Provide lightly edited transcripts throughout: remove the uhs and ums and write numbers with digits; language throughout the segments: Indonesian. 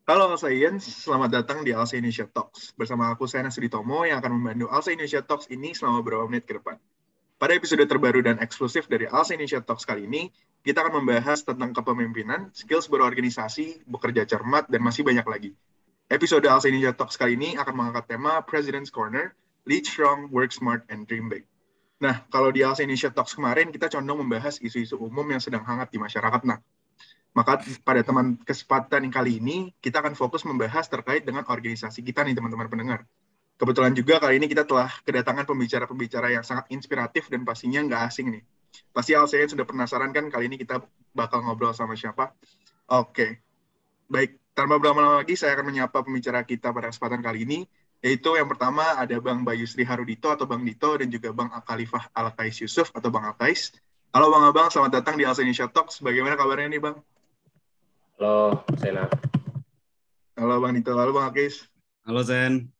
Halo Alsaians, selamat datang di Alsa Indonesia Talks. Bersama aku, Sena Suditomo, yang akan membantu Alsa Indonesia Talks ini selama beberapa menit ke depan. Pada episode terbaru dan eksklusif dari Alsa Indonesia Talks kali ini, kita akan membahas tentang kepemimpinan, skills berorganisasi, bekerja cermat, dan masih banyak lagi. Episode Alsa Indonesia Talks kali ini akan mengangkat tema President's Corner, Lead Strong, Work Smart, and Dream Big. Nah, kalau di Alsa Indonesia Talks kemarin, kita condong membahas isu-isu umum yang sedang hangat di masyarakat. Nah, maka pada teman kesempatan kali ini, kita akan fokus membahas terkait dengan organisasi kita nih teman-teman pendengar. Kebetulan juga kali ini kita telah kedatangan pembicara-pembicara yang sangat inspiratif dan pastinya nggak asing nih. Pasti Alsayan sudah penasaran kan kali ini kita bakal ngobrol sama siapa? Oke, baik. Tanpa berlama-lama lagi, saya akan menyapa pembicara kita pada kesempatan kali ini, yaitu yang pertama ada Bang Bayu Sri Harudito atau Bang Dito, dan juga Bang Khalifah Alkais Yusuf atau Bang Alkais. Halo Bang Abang, selamat datang di Alsa Indonesia Talks. Bagaimana kabarnya nih Bang? Halo, Sena. Halo Bang Dito, halo Bang Akis. Halo Zen.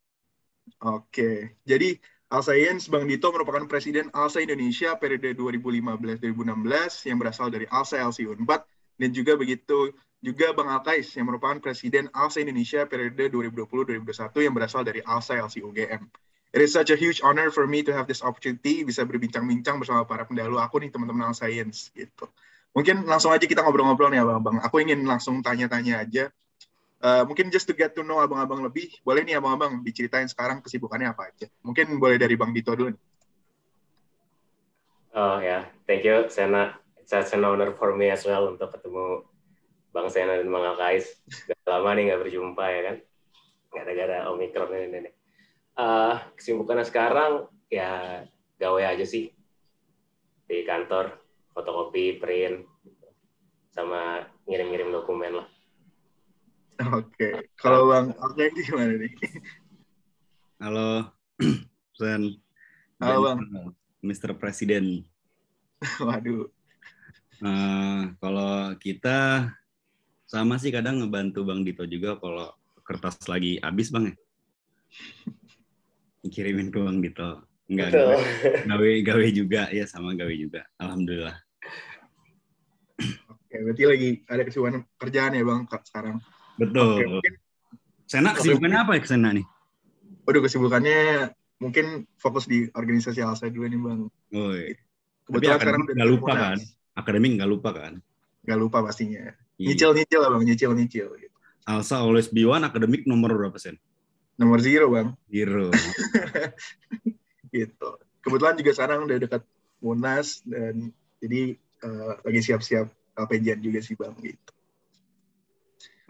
Oke, jadi Alsa Yens, Bang Dito merupakan Presiden Alsa Indonesia periode 2015-2016 yang berasal dari Alsa LCU 4, dan juga begitu juga Bang Alkais yang merupakan Presiden Alsa Indonesia periode 2020-2021 yang berasal dari Alsa LCU GM. It is such a huge honor for me to have this opportunity bisa berbincang-bincang bersama para pendahulu aku nih teman-teman Alsa Yens gitu. Mungkin langsung aja kita ngobrol-ngobrol nih Bang. Aku ingin langsung tanya-tanya aja. Mungkin just to get to know abang-abang lebih, boleh nih abang-abang diceritain sekarang kesibukannya apa aja. Mungkin boleh dari Bang Dito dulu nih. Oh ya, thank you Sena. It's such an honor for me as well untuk ketemu Bang Sena dan Bang Alkais. Udah lama nih nggak berjumpa ya kan, gara-gara Omicron ini. Kesibukannya sekarang ya gawe aja sih di kantor, fotokopi, print, sama ngirim-ngirim dokumen lah. Oke. Kalau Bang Alkais gimana nih? Halo Zen. Halo Bang. Mr. Presiden. Waduh. Kalau kita sama sih kadang ngebantu Bang Dito juga kalau kertas lagi habis Bang ya. Kirimin ke Bang Dito. Enggak, gawe juga ya, sama gawe juga. Alhamdulillah. Oke, berarti lagi ada kesibukan kerjaan ya Bang sekarang. Betul. Oke, mungkin Sena kesibukannya apa ya Sena nih? Waduh, kesibukannya mungkin fokus di organisasi Alsa dulu nih Bang. Oh, iya. Kebetulan tapi sekarang udah nggak lupa kan? Akademik nggak lupa kan? Nggak lupa pastinya. Iya. Nyicil lah Bang, nyicil. Gitu. Alsa always be one, akademik nomor berapa Sen? Nomor 0 Bang. 0. Gitu. Kebetulan juga sekarang udah dekat Munas dan jadi lagi siap-siap LPJN juga sih Bang gitu.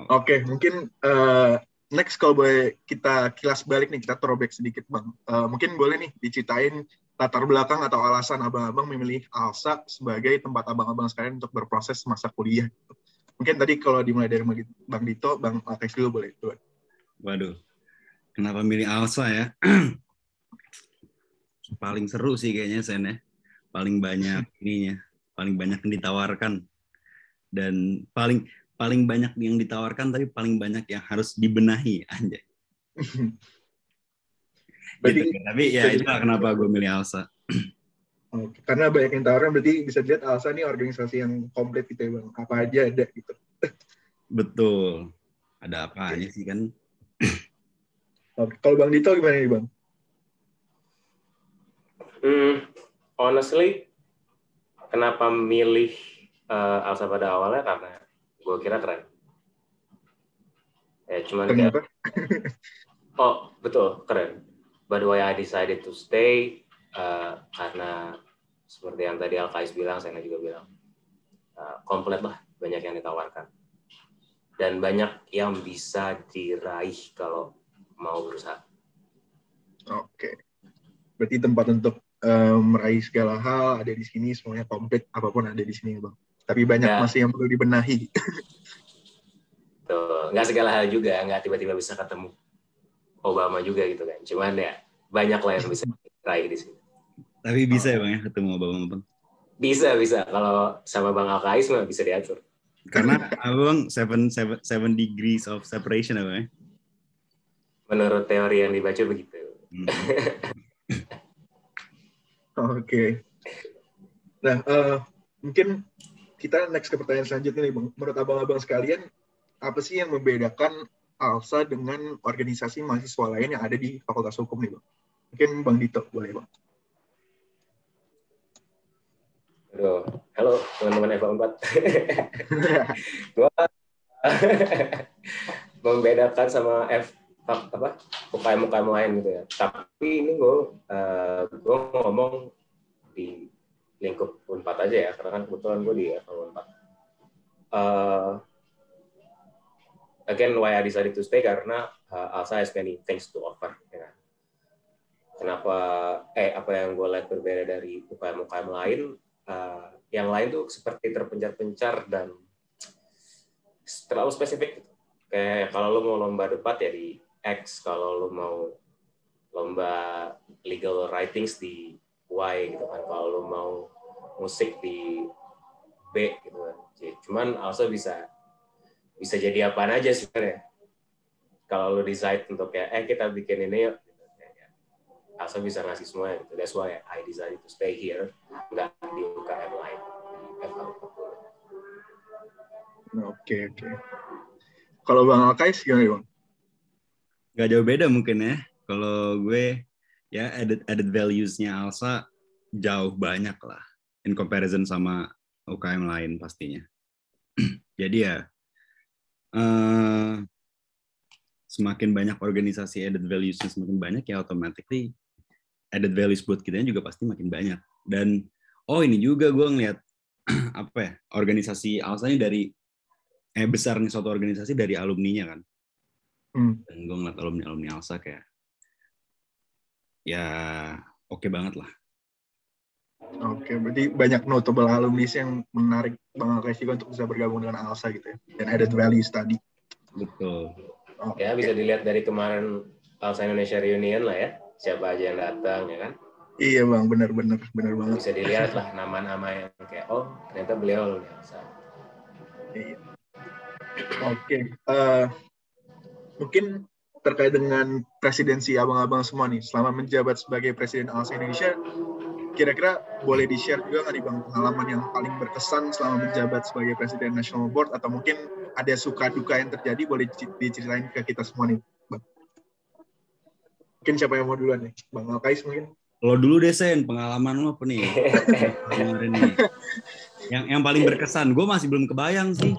Oke, mungkin next kalau boleh kita kilas balik nih, kita throwback sedikit Bang. Mungkin boleh nih diceritain latar belakang atau alasan abang-abang memilih Alsa sebagai tempat abang-abang sekalian untuk berproses masa kuliah. Mungkin tadi kalau dimulai dari Bang Dito, Bang Alkais dulu boleh. Waduh, kenapa milih Alsa ya? Paling seru sih kayaknya Sen ya. Paling banyak ininya, paling banyak yang ditawarkan. Dan paling banyak yang ditawarkan tapi paling banyak yang harus dibenahi aja. Gitu. Tapi ya itulah kenapa gue milih Alsa. Karena banyak yang tawaran, berarti bisa dilihat Alsa ini organisasi yang komplit gitu ya Bang. Apa aja ada gitu. Betul. Ada apa aja sih kan. Kalau Bang Dito gimana nih Bang? Honestly, kenapa milih Alsa pada awalnya karena gue kira keren. Ya cuman Kenapa? Oh betul keren. But why I decided to stay karena seperti yang tadi Alkais bilang, saya juga bilang komplit lah, banyak yang ditawarkan dan banyak yang bisa diraih kalau mau berusaha. Oke. Berarti tempat untuk meraih segala hal ada di sini, semuanya komplit, apapun ada di sini Bang. Tapi banyak masih yang perlu dibenahi. Tuh, nggak segala hal juga, nggak tiba-tiba bisa ketemu Obama juga gitu kan. Cuman ya banyak lah yang bisa diraih di sini. Tapi bisa ya Bang ya ketemu Obama Bang? Bisa. Kalau sama Bang Alkais mah bisa diatur. Karena Bang 7 degrees of separation apa ya? Menurut teori yang dibaca begitu. Oke. Nah, mungkin kita next ke pertanyaan selanjutnya nih Bang. Menurut abang-abang sekalian, apa sih yang membedakan ALSA dengan organisasi mahasiswa lain yang ada di Fakultas Hukum nih, Bang? Mungkin Bang Dito boleh, Bang. Aduh, halo teman-teman FA4. Gua membedakan sama UKM lain gitu ya. Tapi ini gue ngomong di lingkup Unpad aja ya, karena kan kebetulan gue di Unpad. Again, why I decided to stay karena ALSA has many things to offer. Ya. Kenapa? Apa yang gue lihat berbeda dari UKM lain? Yang lain tuh seperti terpencar-pencar dan terlalu spesifik. Kayak kalau lo mau lomba debat ya di X, kalau lo mau lomba legal writings di Y gitu kan, kalau lo mau musik di B gitu kan. Cuman ALSA bisa jadi apaan aja sebenarnya. Kalau lo decide untuk kita bikin ini yuk, ALSA bisa ngasih semua gitu. That's why I decided to stay here, nggak di UKM lain. Oke. Kalau Bang Alkais gimana, Bang? Gak jauh beda mungkin ya. Kalau gue ya added values-nya ALSA jauh banyak lah in comparison sama UKM lain pastinya. Jadi ya semakin banyak organisasi added values-nya semakin banyak ya automatically added values buat kita juga pasti makin banyak. Dan ini juga gue ngeliat apa ya, organisasi ALSA ini dari besarnya suatu organisasi dari alumninya kan. Dan gue ngeliat alumni ALSA kayak ya oke banget lah. Oke, berarti banyak notable alumni yang menarik Bang Alkais juga untuk bisa bergabung dengan ALSA gitu ya, dan added values tadi. Betul. Ya bisa dilihat dari kemarin ALSA Indonesia Reunion lah ya, siapa aja yang datang ya kan. Iya Bang, benar banget. Bisa dilihat lah nama-nama yang kayak ternyata beliau lulusan ALSA. Iya. Oke, mungkin terkait dengan presidensi abang-abang semua nih, selama menjabat sebagai Presiden ALSA Indonesia, kira-kira boleh di-share juga nggak nih Bang pengalaman yang paling berkesan selama menjabat sebagai Presiden National Board, atau mungkin ada suka duka yang terjadi, boleh diceritain ke kita semua nih Bang. Mungkin siapa yang mau duluan nih? Bang Alkais mungkin? Lo dulu deh, Sen, pengalaman lo apa nih? Yang paling berkesan, gue masih belum kebayang sih.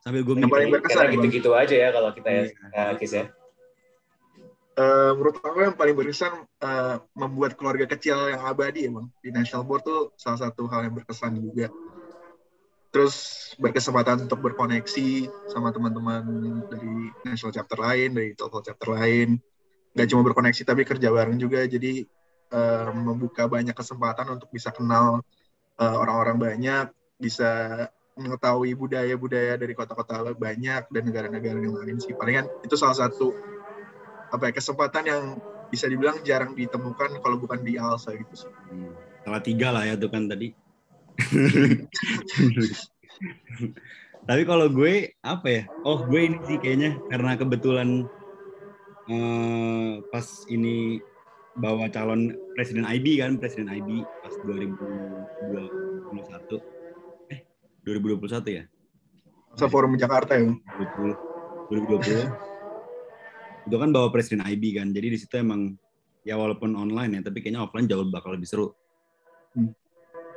Sambil gue yang paling berkesan karena gitu-gitu aja ya kalau kita Kis ya. Menurut aku yang paling berkesan membuat keluarga kecil yang abadi ya Bang. Di National Board tuh salah satu hal yang berkesan juga. Terus berkesempatan untuk berkoneksi sama teman-teman dari National Chapter lain, dari Total Chapter lain. Gak cuma berkoneksi tapi kerja bareng juga. Jadi membuka banyak kesempatan untuk bisa kenal orang-orang banyak, bisa mengetahui budaya-budaya dari kota-kota banyak dan negara-negara yang lain sih. Palingan itu salah satu kesempatan yang bisa dibilang jarang ditemukan kalau bukan di ALSA gitu sih. Salah 3 lah ya tuh kan tadi. Tapi kalau gue apa ya? Gue ini sih kayaknya karena kebetulan pas ini bawa calon presiden IB kan, presiden IB pas 2021. 2021 ya? Forum Jakarta ya. 2020. Itu kan bawa presiden IB kan. Jadi di situ emang ya walaupun online ya, tapi kayaknya offline jauh bakal lebih seru.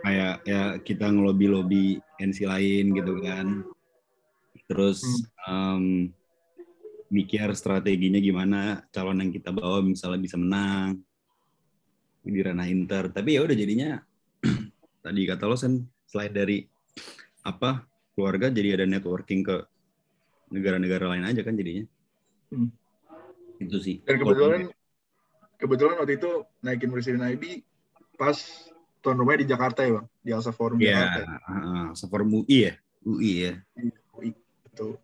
Kayak ya kita ngelobi-lobi NC lain gitu kan. Terus mikir strateginya gimana calon yang kita bawa misalnya bisa menang di ranah inter. Tapi ya udah jadinya tadi kata lo Sen, selain dari keluarga jadi ada networking ke negara-negara lain aja kan jadinya. Itu sih. Dan kebetulan waktu itu naikin presiden IB pas tuan rumahnya di Jakarta ya Bang, di ALSA Forum Jakarta. ALSA Forum UI ya? UI ya. UI, betul.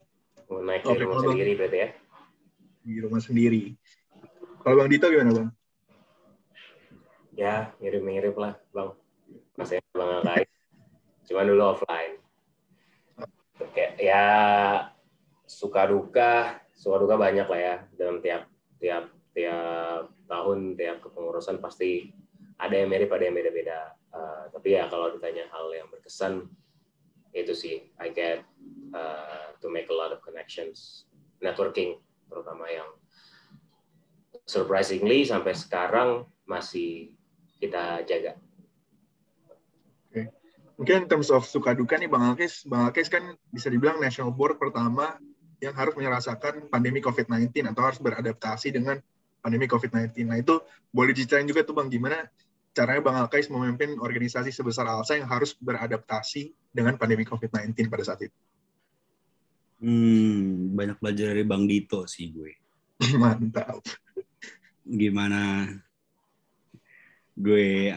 Naik di rumah sendiri berarti ya? Di rumah sendiri. Kalau Bang Dito gimana Bang? Ya, mirip-mirip lah Bang. Masih Bang Alkais. Cuman dulu offline. Kayak ya suka duka banyak lah ya dalam tiap tahun, tiap kepengurusan pasti ada yang mirip, ada yang beda-beda. Tapi ya kalau ditanya hal yang berkesan itu sih I get to make a lot of connections networking, terutama yang surprisingly sampai sekarang masih kita jaga. Oke. Mungkin in terms of suka duka nih Bang Alkes kan bisa dibilang national board pertama yang harus merasakan pandemi COVID-19 atau harus beradaptasi dengan pandemi COVID-19. Nah itu boleh diceritain juga tuh Bang, gimana caranya Bang Alkes memimpin organisasi sebesar ALSA yang harus beradaptasi dengan pandemi COVID-19 pada saat itu. Banyak belajar dari Bang Dito sih gue. Mantap. Gimana gue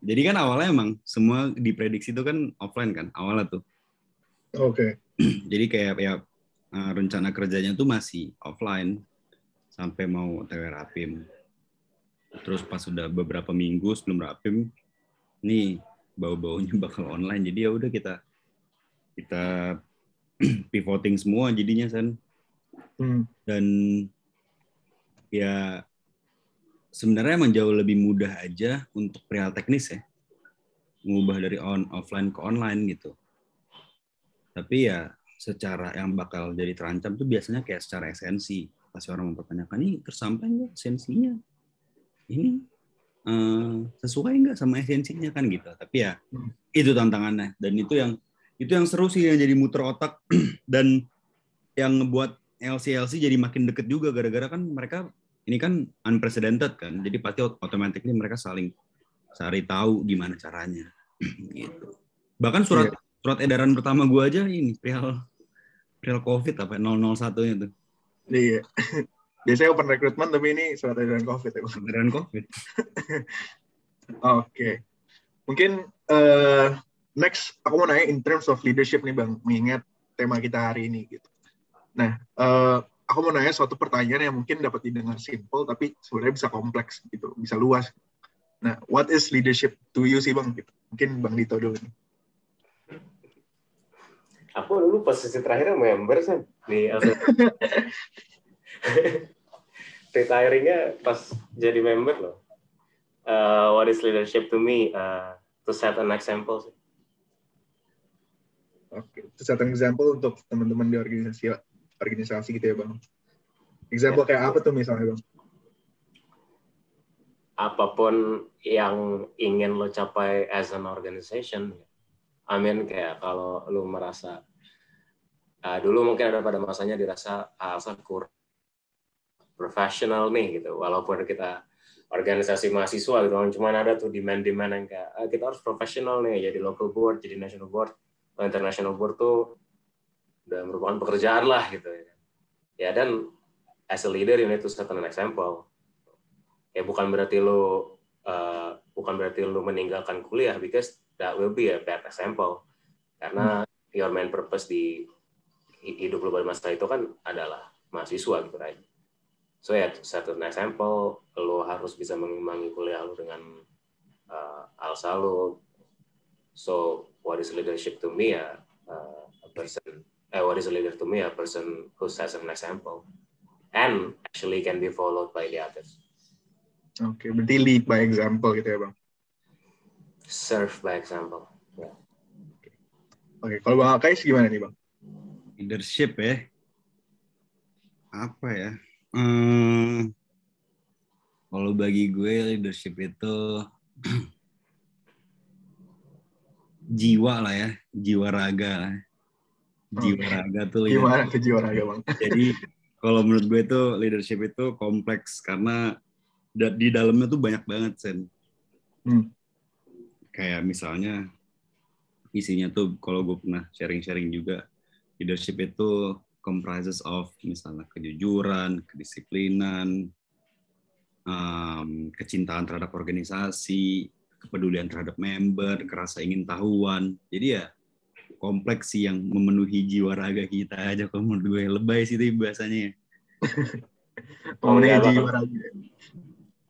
jadi kan awalnya emang semua diprediksi itu kan offline kan awalnya tuh. Oke. Jadi kayak ya rencana kerjanya tuh masih offline sampai mau TW Rapim. Terus pas sudah beberapa minggu sebelum Rapim, nih bau-baunya bakal online. Jadi ya udah kita pivoting semua jadinya San. Dan ya sebenarnya emang jauh lebih mudah aja untuk perihal teknis ya. Mengubah dari offline ke online gitu. Tapi ya secara yang bakal jadi terancam tuh biasanya kayak secara esensi. Pasti orang mempertanyakan, ini tersampai nggak esensinya? Ini sesuai nggak sama esensinya kan gitu. Tapi ya itu tantangannya. Dan itu yang seru sih yang jadi muter otak dan yang ngebuat LC jadi makin deket juga gara-gara kan mereka ini kan unprecedented kan, jadi pasti automatically mereka saling cari tahu gimana caranya gitu. Bahkan surat edaran pertama gue aja ini perihal COVID apa 001-nya tuh. Iya. Biasanya open recruitment tapi ini surat edaran COVID ya. Edaran COVID. Oke. Mungkin next aku mau nanya in terms of leadership nih Bang, mengingat tema kita hari ini gitu. Nah, aku mau nanya suatu pertanyaan yang mungkin dapat didengar simple, tapi sebenarnya bisa kompleks gitu, bisa luas. Nah, what is leadership to you sih Bang? Mungkin Bang Dito dulu nih. Aku dulu posisi terakhirnya member sih di LC. Retiringnya pas jadi member loh. What is leadership to me? To set an example sih. Oke, to set an example untuk teman-teman di organisasi gitu ya Bang. Example kayak apa tuh misalnya Bang? Apapun yang ingin lo capai as an organization. I mean kayak kalau lo merasa dulu mungkin ada pada masanya dirasa ALSA kurang profesional nih gitu. Walaupun kita organisasi mahasiswa gitu, cuma ada tuh demand yang kayak kita harus profesional nih, jadi local board, jadi national board, atau international board tuh udah merupakan pekerjaan lah gitu ya. Dan as a leader you need to set an example. Ya bukan berarti lo meninggalkan kuliah, because that will be a bad example. Karena your main purpose di hidup lo pada masa itu kan adalah mahasiswa gitu right. So ya set an example, lo harus bisa mengimbangi kuliah lo dengan ALSA lo. So what is leadership to me ya what is a leader to me? A person who sets an example and actually can be followed by the others. Oke, berarti lead by example gitu ya Bang? Serve by example. Yeah. Oke, kalau Bang Alkais gimana nih Bang? Leadership ya? Apa ya? Kalau bagi gue leadership itu jiwa lah ya, jiwa raga lah. Jiwa raga tuh gimana tuh jiwa raga Bang? Jadi kalau menurut gue itu leadership itu kompleks karena di dalamnya tuh banyak banget Sen. Kayak misalnya isinya tuh kalau gue pernah sharing juga, leadership itu comprises of misalnya kejujuran, kedisiplinan, kecintaan terhadap organisasi, kepedulian terhadap member, kerasa ingin tahuan. Jadi ya kompleks sih yang memenuhi jiwa raga kita aja kalau menurut gue. Lebay sih itu bahasanya. Memenuhi jiwa raga.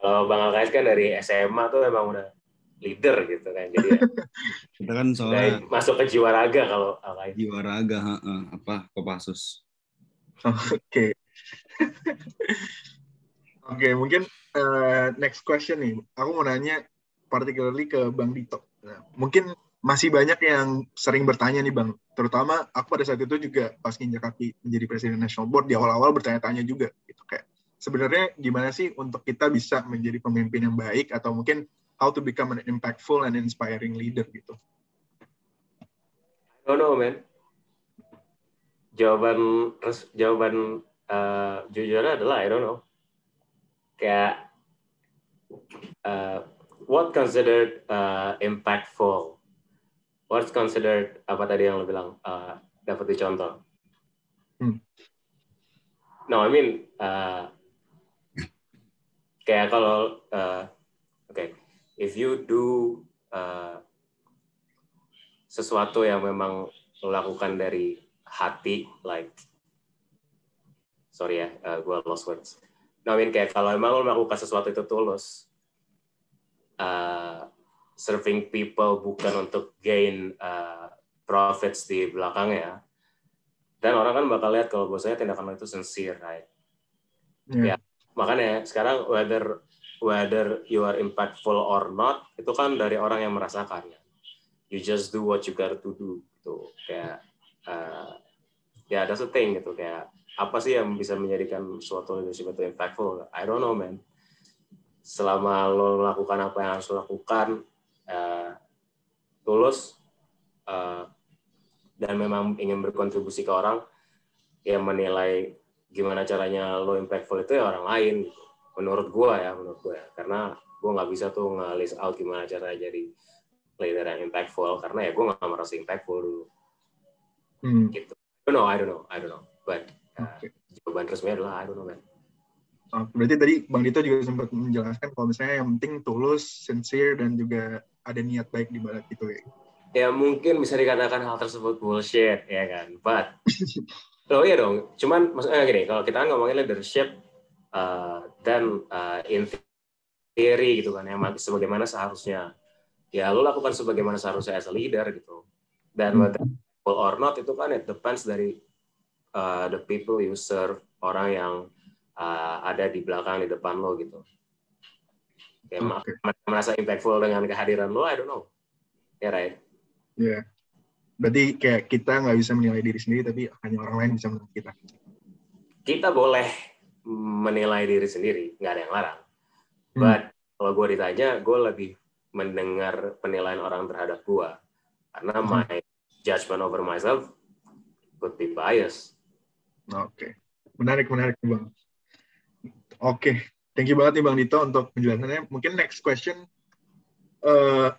Kalau Bang Alkais kan dari SMA tuh emang udah leader gitu kan. Jadi ya, kita kan soalnya masuk ke jiwa raga kalau Alkais. Jiwa raga, Kopassus. Oke. Oke, mungkin next question nih. Aku mau nanya particularly ke Bang Dito. Nah, mungkin masih banyak yang sering bertanya nih Bang, terutama aku pada saat itu juga pas nginjak kaki menjadi presiden national board di awal-awal bertanya-tanya juga gitu, kayak sebenarnya gimana sih untuk kita bisa menjadi pemimpin yang baik atau mungkin how to become an impactful and inspiring leader gitu. I don't know, man. Jawaban jujurnya adalah I don't know. Kayak what considered impactful? What's considered apa tadi yang lo bilang dapat dicontoh? No, I mean kayak kalau okay, if you do sesuatu yang memang lo lakukan dari hati, like sorry ya, gue lost words. No, I mean kayak kalau emang lo melakukan sesuatu itu tulus, serving people bukan untuk gain profits di belakangnya, dan orang kan bakal lihat kalau bosnya tindakan lo itu sincere, right? Ya, makanya sekarang whether you are impactful or not, itu kan dari orang yang merasakan. You just do what you got to do, gitu. Kayak ya that's the thing gitu, kayak apa sih yang bisa menjadikan suatu leadership itu impactful? I don't know, man. Selama lo melakukan apa yang harus lo lakukan, tulus, dan memang ingin berkontribusi ke orang, yang menilai gimana caranya lo impactful itu ya orang lain. Menurut gue ya. Karena gue nggak bisa tuh nge-list out gimana caranya jadi leader yang impactful, karena ya gue nggak merasa impactful dulu. Gitu. I don't know. But jawaban resmi adalah I don't know, man. Berarti tadi Bang Dito juga sempat menjelaskan kalau misalnya yang penting tulus, sincere, dan juga ada niat baik di balik itu ya. Ya mungkin bisa dikatakan hal tersebut bullshit, ya kan? But, iya dong. Cuman maksudnya gini, kalau kita ngomongin leadership, dan in theory gitu kan, emang sebagaimana seharusnya. Ya lo lakukan sebagaimana seharusnya as a leader gitu. Dan whether or not itu kan it depends dari the people you serve, orang yang ada di belakang, di depan lo gitu. Kayak merasa impactful dengan kehadiran lo, I don't know. Ya, right? Ya. Berarti kayak kita nggak bisa menilai diri sendiri, tapi hanya orang lain bisa menilai kita. Kita boleh menilai diri sendiri, nggak ada yang larang. But kalau gue ditanya, gue lebih mendengar penilaian orang terhadap gue. Karena my judgment over myself could be biased. Oke. Menarik Bang. Oke. Thank you banget nih Bang Dito untuk penjelasannya. Mungkin next question,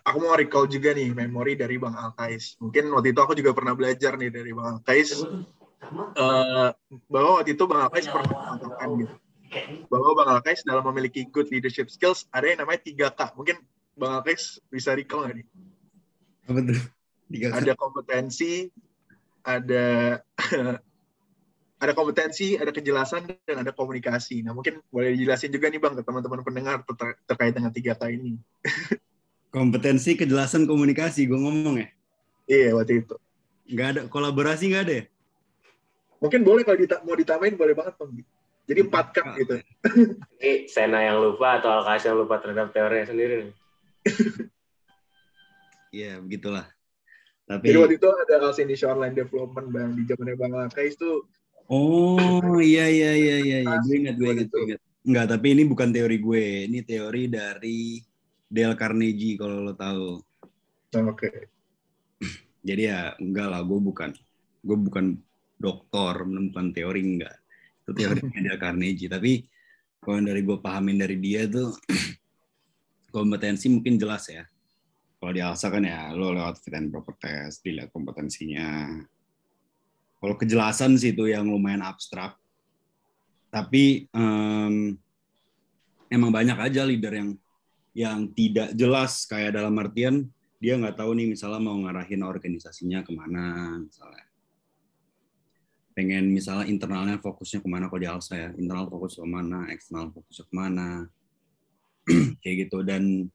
aku mau recall juga nih memori dari Bang Alkais. Mungkin waktu itu aku juga pernah belajar nih dari Bang Alkais, bahwa waktu itu Bang Alkais pernah mengatakan gitu, bahwa Bang Alkais dalam memiliki good leadership skills ada yang namanya 3K. Mungkin Bang Alkais bisa recall nggak nih? Apa tuh? 3K. Ada kompetensi, ada kompetensi, ada kejelasan, dan ada komunikasi. Nah, mungkin boleh dijelasin juga nih Bang ke teman-teman pendengar terkait dengan 3K ini. Kompetensi, kejelasan, komunikasi, gue ngomong ya? Iya, waktu itu. Nggak ada, kolaborasi nggak ada ya? Mungkin boleh kalau mau ditambahin, boleh banget Bang. Jadi 4K gitu. Ini Sena yang lupa atau Alkais yang lupa terhadap teorinya sendiri nih? Iya, begitulah. Tapi jadi waktu itu ada Alsa Indonesia Online Development Bang, di zamannya Bang Alkais tuh. Oh, iya. Gue ingat. Enggak, tapi ini bukan teori gue. Ini teori dari Dale Carnegie, kalau lo tahu. Oke. Jadi ya, enggak lah, gue bukan doktor menemukan teori, enggak. Itu teori Dale Carnegie. Tapi kalau dari gue pahamin dari dia tuh, kompetensi mungkin jelas ya. Kalau di ALSA kan ya, lo lewat fit and proper test, dilihat kompetensinya. Kalau kejelasan sih itu yang lumayan abstrak. Tapi emang banyak aja leader yang tidak jelas, kayak dalam artian dia nggak tahu nih misalnya mau ngarahin organisasinya kemana, misalnya. Pengen misalnya internalnya fokusnya kemana, kalau di ALSA ya, internal fokus kemana, eksternal fokusnya kemana. Kayak gitu. Dan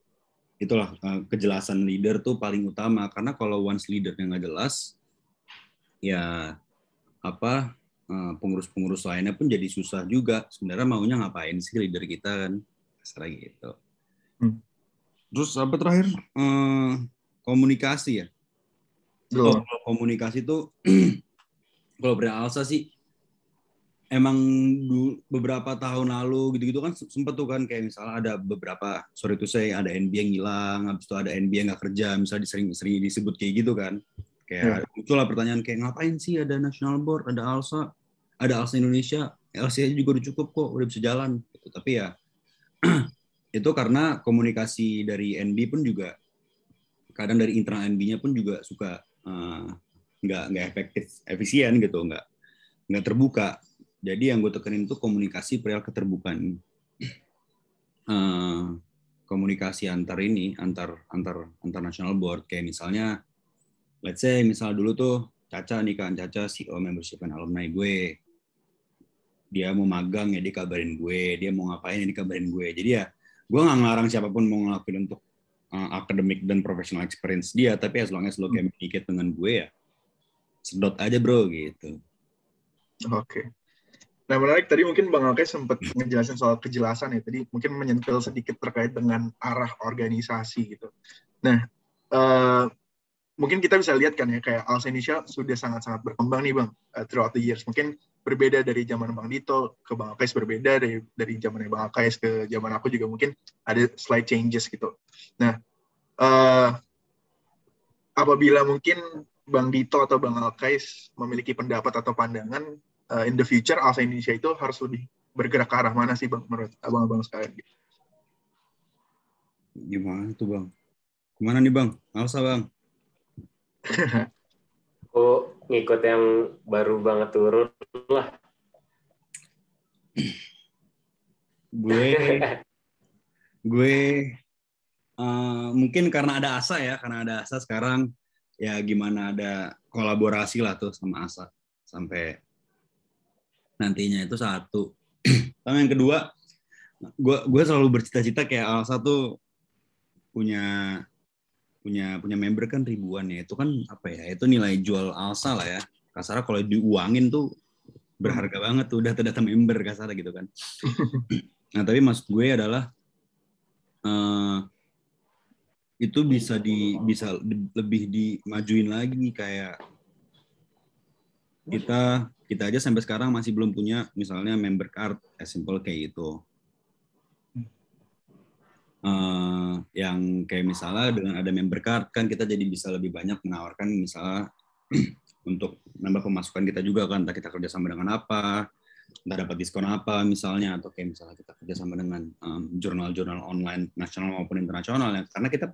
itulah kejelasan leader tuh paling utama, karena kalau once leadernya nggak jelas, ya pengurus-pengurus lainnya pun jadi susah juga. Sebenarnya maunya ngapain sih leader kita kan, kasarnya gitu. Terus apa terakhir? Komunikasi ya. Betul. Kalau komunikasi tuh kalau perihal Alsa sih emang beberapa tahun lalu gitu-gitu kan sempet tuh kan kayak misalnya ada beberapa sorry to say ada NBA yang hilang, habis itu ada NBA yang nggak kerja, misalnya sering disebut kayak gitu kan. Kayak muncul lah pertanyaan kayak ngapain sih ada National Board, ada Alsa Indonesia, LCA juga udah cukup kok, udah bisa jalan. Gitu. Tapi ya itu karena komunikasi dari NB pun juga kadang dari internal NB-nya pun juga suka nggak efisien gitu, nggak terbuka. Jadi yang gue tekenin itu komunikasi perihal keterbukaan, komunikasi antar national board. Kayak misalnya, let's say misal dulu tuh Caca nih kan, Caca CEO membership and alumni gue, dia mau magang ya dia kabarin gue, dia mau ngapain ya dia kabarin gue. Jadi ya gue nggak ngelarang siapapun mau ngelakuin untuk academic dan professional experience dia, tapi as long as lo kayak communicate dengan gue ya sedot aja bro gitu. Oke. Nah, menarik tadi mungkin Bang Alkay sempat ngejelasin soal kejelasan ya. Tadi mungkin menyentil sedikit terkait dengan arah organisasi gitu. Nah, mungkin kita bisa lihat kan ya, kayak Alsa Indonesia sudah sangat-sangat berkembang nih Bang, throughout the years. Mungkin berbeda dari zaman Bang Dito ke Bang Alkay, berbeda dari zamannya Bang Alkay ke zaman aku juga mungkin ada slight changes gitu. Nah, apabila mungkin Bang Dito atau Bang Alkay memiliki pendapat atau pandangan, in the future Alsa Indonesia itu harus lebih bergerak ke arah mana sih Bang menurut abang-abang sekalian? Gimana tuh Bang? Kemana nih Bang? Alsa Bang? Aku ngikut yang baru banget turun lah. gue mungkin karena ada Asa ya, sekarang ya gimana ada kolaborasi lah tuh sama Asa sampai nantinya itu satu. Sama yang kedua, gue selalu bercita-cita kayak Alsa tuh punya member kan ribuan ya. Itu kan apa ya? Itu nilai jual Alsa lah ya. Kasarnya kalau diuangin tuh berharga banget tuh data-data member kasarnya gitu kan. Nah tapi maksud gue adalah itu bisa lebih dimajuin lagi, kayak kita aja sampai sekarang masih belum punya misalnya member card as simple kayak gitu. Yang kayak misalnya dengan ada member card kan kita jadi bisa lebih banyak menawarkan misalnya untuk nambah pemasukan kita juga kan, entah kita kerjasama dengan apa, entah dapat diskon apa misalnya, atau kayak misalnya kita kerjasama dengan jurnal-jurnal online nasional maupun internasional ya, karena kita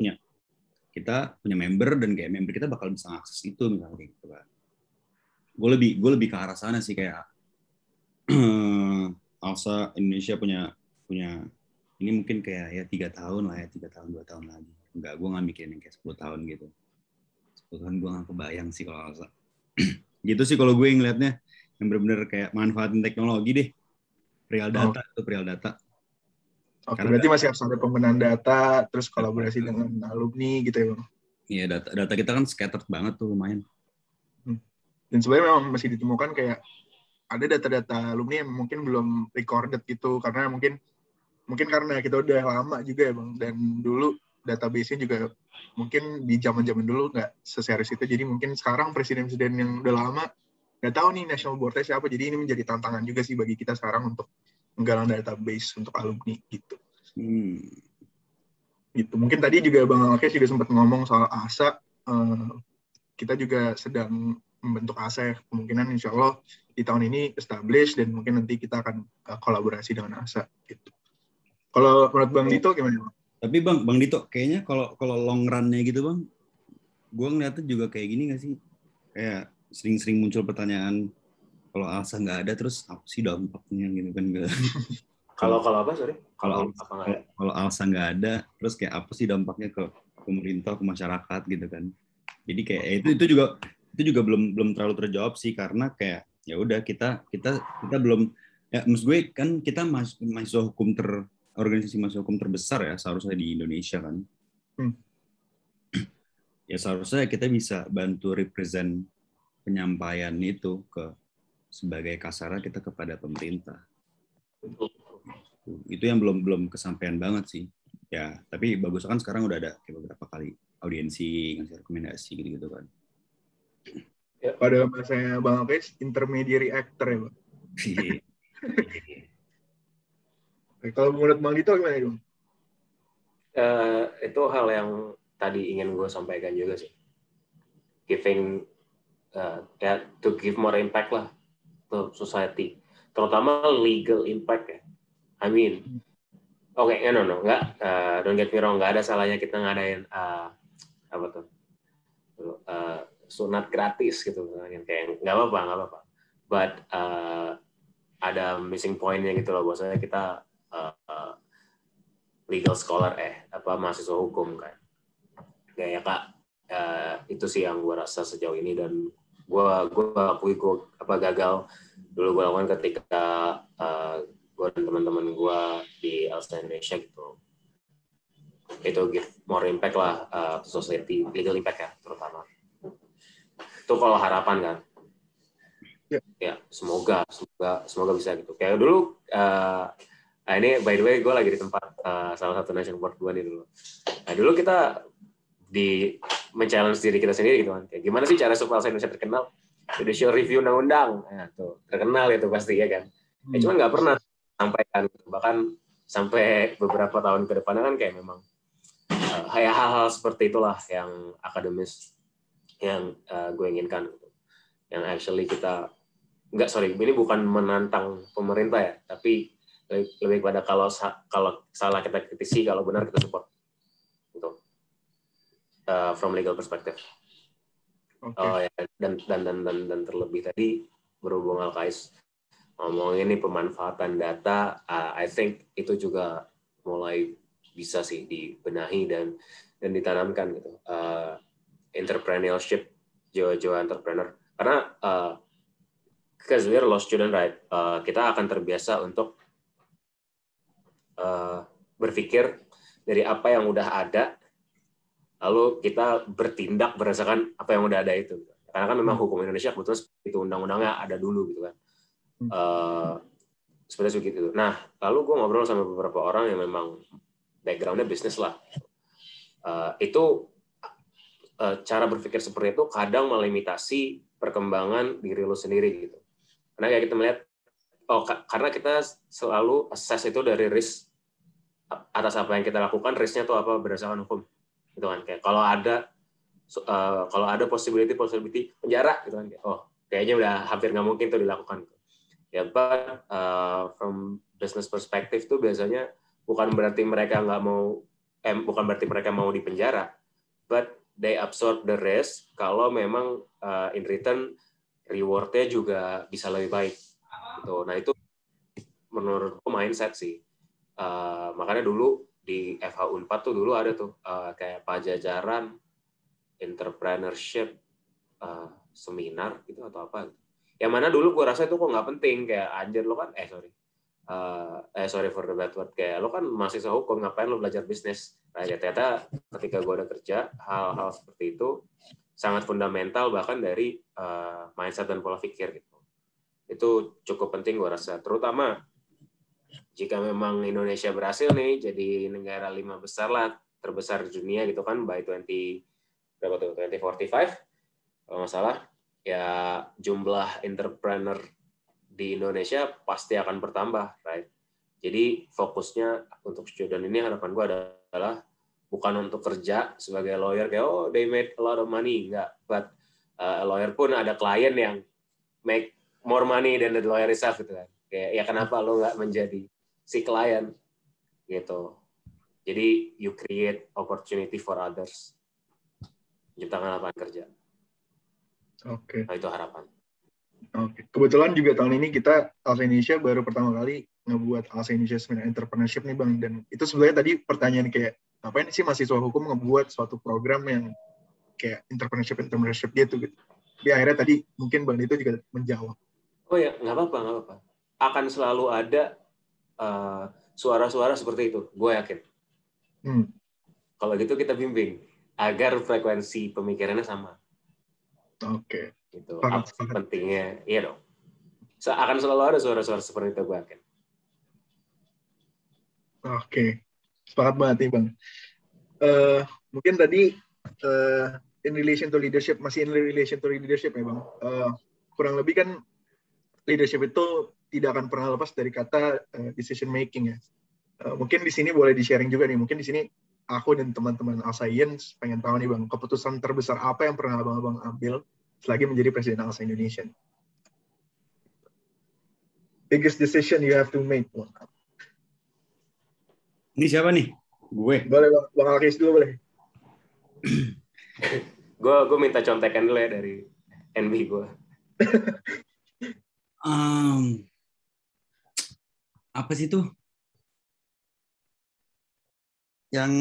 punya member dan kayak member kita bakal bisa akses itu misalnya gitu kan. Gue lebih ke arah sana sih, kayak Alsa Indonesia punya ini mungkin kayak ya 3 tahun lah ya, 3 tahun 2 tahun lagi. Enggak, gue nggak mikirin yang kayak 10 tahun gitu. 10 tahun gue nggak kebayang sih kalau Alsa. Gitu sih kalau gue ngeliatnya, yang benar-benar kayak manfaatin teknologi deh. Real data itu real data. Oke, berarti masih harus ada pembenahan data, terus kolaborasi dengan alumni gitu ya Bang? Iya, data kita kan scattered banget tuh lumayan. Dan sebenarnya memang masih ditemukan kayak ada data-data alumni yang mungkin belum recorded gitu, karena mungkin karena kita udah lama juga ya Bang, dan dulu database-nya juga mungkin di zaman-zaman dulu nggak seserius itu, jadi mungkin sekarang presiden-presiden yang udah lama nggak tahu nih national board-nya siapa, jadi ini menjadi tantangan juga sih bagi kita sekarang untuk menggalang database untuk alumni gitu. Gitu. Mungkin tadi juga Bang Alkay juga sempat ngomong soal ASA, kita juga sedang membentuk ASA ya, kemungkinan insya Allah di tahun ini establish, dan mungkin nanti kita akan kolaborasi dengan ASA gitu. Kalau menurut Bang Dito gimana? Tapi Bang Dito, kayaknya kalau long run-nya gitu Bang, gue ngeliatnya juga kayak gini nggak sih? Kayak sering-sering muncul pertanyaan, kalau Alsa nggak ada, terus apa sih dampaknya gitu kan? Kalau apa, sorry? Kalau Alsa nggak ada, terus kayak apa sih dampaknya ke pemerintah, ke masyarakat gitu kan? Jadi kayak itu juga belum terlalu terjawab sih, karena kayak ya udah kita belum, ya maksud gue kan kita mahasiswa hukum organisasi mahasiswa hukum terbesar ya seharusnya di Indonesia kan. Ya seharusnya kita bisa bantu represent penyampaian itu sebagai kasarnya kita kepada pemerintah. Itu yang belum kesampaian banget sih. Ya, tapi bagus kan sekarang udah ada kayak beberapa kali audiensi, ngasih rekomendasi gitu-gitu kan. Pada bahasanya Bang Alkais, intermediary actor ya, Bang. Kalau menurut Bang Dito gimana, Bang? Itu hal yang tadi ingin gue sampaikan juga sih. Giving, to give more impact lah to society. Terutama legal impact ya. I mean, nggak, don't get me wrong, nggak ada salahnya kita ngadain apa tuh, sunat gratis gitu, kayak nggak apa-apa. But ada missing point-nya gitu loh, bahwasanya kita legal scholar mahasiswa hukum kan. Ya Kak, itu sih yang gue rasa sejauh ini, dan gue akui gue gagal dulu gue lakukan ketika gue dan teman-teman gue di LSA Indonesia gitu. Itu give more impact lah to society, legal impact ya terutama. Itu kalau harapan kan. Ya semoga bisa gitu. Kayak dulu ini by the way gue lagi di tempat salah satu nation board gue nih dulu. Nah dulu kita men-challenge diri kita sendiri gitu kan. Kayak gimana sih cara supaya Indonesia terkenal? Judicial review undang-undang. Nah, tuh terkenal itu pasti ya kan. Cuman nggak pernah sampaikan, bahkan sampai beberapa tahun ke depannya kan kayak memang hal-hal seperti itulah yang akademis yang gue inginkan gitu. Yang actually kita ini bukan menantang pemerintah ya, tapi lebih pada kalau salah kita kritisi, kalau benar kita support gitu. From legal perspective. Okay. Dan terlebih tadi berhubung Alkais ngomongin ini pemanfaatan data, I think itu juga mulai bisa sih dibenahi dan ditanamkan gitu. Entrepreneurship, jiwa-jiwa entrepreneur, karena because we're law student, right? Kita akan terbiasa untuk berpikir dari apa yang udah ada, lalu kita bertindak berdasarkan apa yang udah ada itu. Karena kan memang hukum Indonesia kebetulan itu undang-undangnya ada dulu gitu kan. Seperti begitu. Nah, lalu gue ngobrol sama beberapa orang yang memang background-nya bisnis lah. Itu cara berpikir seperti itu kadang melimitasi perkembangan diri lo sendiri gitu. Karena kayak kita melihat, karena kita selalu assess itu dari risk atas apa yang kita lakukan, risknya tuh apa berdasarkan hukum, gitu kan. Kayak kalau ada possibility penjara, gitu kan. Kayaknya udah hampir nggak mungkin tuh dilakukan. Ya, but from business perspective tuh biasanya bukan berarti mereka mau di penjara, but they absorb the risk kalau memang in return reward-nya juga bisa lebih baik. Gitu. Nah itu menurutku mindset sih. Makanya dulu di FH Unpad tuh dulu ada tuh kayak pajajaran entrepreneurship seminar gitu atau apa. Yang mana dulu gue rasa itu kok nggak penting, kayak anjir lo kan sorry for the bad word, kayak lo kan mahasiswa hukum, ngapain lo belajar bisnis. Nah ya ternyata ketika gue udah kerja, hal-hal seperti itu sangat fundamental bahkan dari mindset dan pola pikir gitu. Itu cukup penting gue rasa, terutama jika memang Indonesia berhasil nih jadi negara 5 besar lah, terbesar di dunia gitu kan by 2045 kalau nggak salah, ya jumlah entrepreneur di Indonesia pasti akan bertambah, right? Jadi fokusnya untuk student ini harapan gue adalah bukan untuk kerja sebagai lawyer kayak they made a lot of money, enggak, but a lawyer pun ada klien yang make more money than the lawyer itself gitu kan. Kayak ya kenapa lo nggak menjadi si klien gitu. Jadi you create opportunity for others, menciptakan lapangan kerja. Oke. Nah, itu harapan. Oke. Kebetulan juga tahun ini kita Alsa Indonesia baru pertama kali ngebuat Alsa Indonesia Seminar Entrepreneurship nih Bang. Dan itu sebenarnya tadi pertanyaan kayak, ngapain sih mahasiswa hukum ngebuat suatu program yang kayak entrepreneurship gitu. Tapi akhirnya tadi mungkin Bang Dito juga menjawab. Oh ya, nggak apa-apa. Akan selalu ada suara-suara seperti itu, gue yakin. Kalau gitu kita bimbing agar frekuensi pemikirannya sama. Oke. Gitu. Apa pentingnya? Iya dong. Akan selalu ada suara-suara seperti itu, gue yakin. Oke. Sepakat banget nih Bang. Mungkin tadi in relation to leadership, masih in relation to leadership ya Bang. Kurang lebih kan leadership itu tidak akan pernah lepas dari kata decision making ya. Mungkin di sini boleh di-sharing juga nih. Mungkin di sini aku dan teman-teman Alscience pengen tahu nih Bang, keputusan terbesar apa yang pernah Abang ambil selagi menjadi Presiden Alsa Indonesia? Biggest decision you have to make. Ini siapa nih? Gue. Boleh Bang Alkis dulu boleh. Gue minta contekan dulu ya dari NB gue. Apa sih tuh? Yang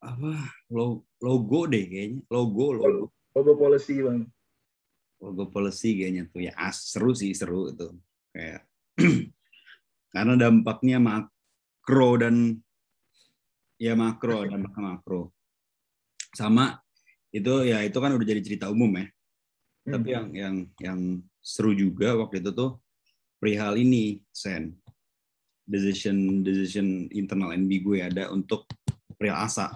apa? Logo deh kayaknya. Logo policy Bang. Logo policy kayaknya tuh ya seru itu. Kayak karena dampaknya makro sama itu ya itu kan udah jadi cerita umum ya. Tapi yang seru juga waktu itu tuh perihal ini decision internal NB gue ada untuk perihal ASA.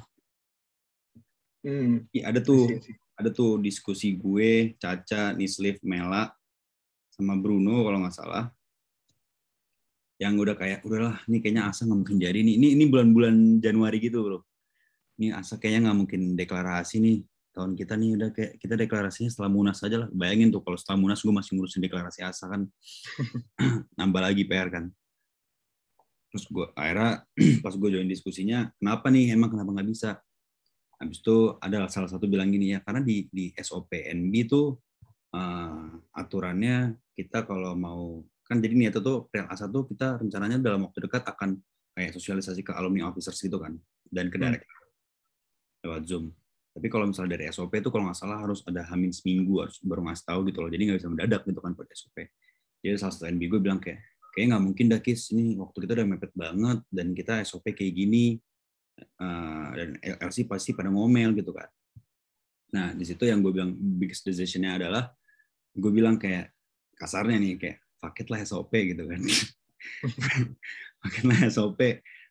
Ada tuh diskusi gue, Caca, Nislif, Mela sama Bruno kalau nggak salah. Yang udah kayak udahlah ini kayaknya ASA nggak mungkin jadi nih. Ini bulan-bulan Januari gitu bro. Ini ASA kayaknya nggak mungkin deklarasi nih tahun kita nih, udah kayak kita deklarasinya setelah Munas aja lah. Bayangin tuh kalau setelah Munas gue masih ngurusin deklarasi ASA kan nambah lagi PR kan. Terus gue akhirnya pas gue join diskusinya, kenapa nggak bisa? Habis itu ada salah satu bilang gini ya, karena di SOP NB itu aturannya kita kalau mau kan jadi niatnya tuh Real ASA tuh kita rencananya dalam waktu dekat akan kayak sosialisasi ke alumni officers gitu kan, dan ke director lewat Zoom. Tapi kalau misalnya dari SOP itu kalau nggak salah harus ada hamin seminggu harus baru ngasih tahu gitu loh, jadi nggak bisa mendadak gitu kan buat SOP. Jadi salah satu NB gue bilang kayak nggak mungkin dah Kis, ini waktu kita udah mepet banget dan kita SOP kayak gini dan LC pasti pada ngomel gitu kan. Nah di situ yang gue bilang biggest decision-nya adalah gue bilang kayak kasarnya nih kayak paket lah SOP gitu kan. Paket lah SOP.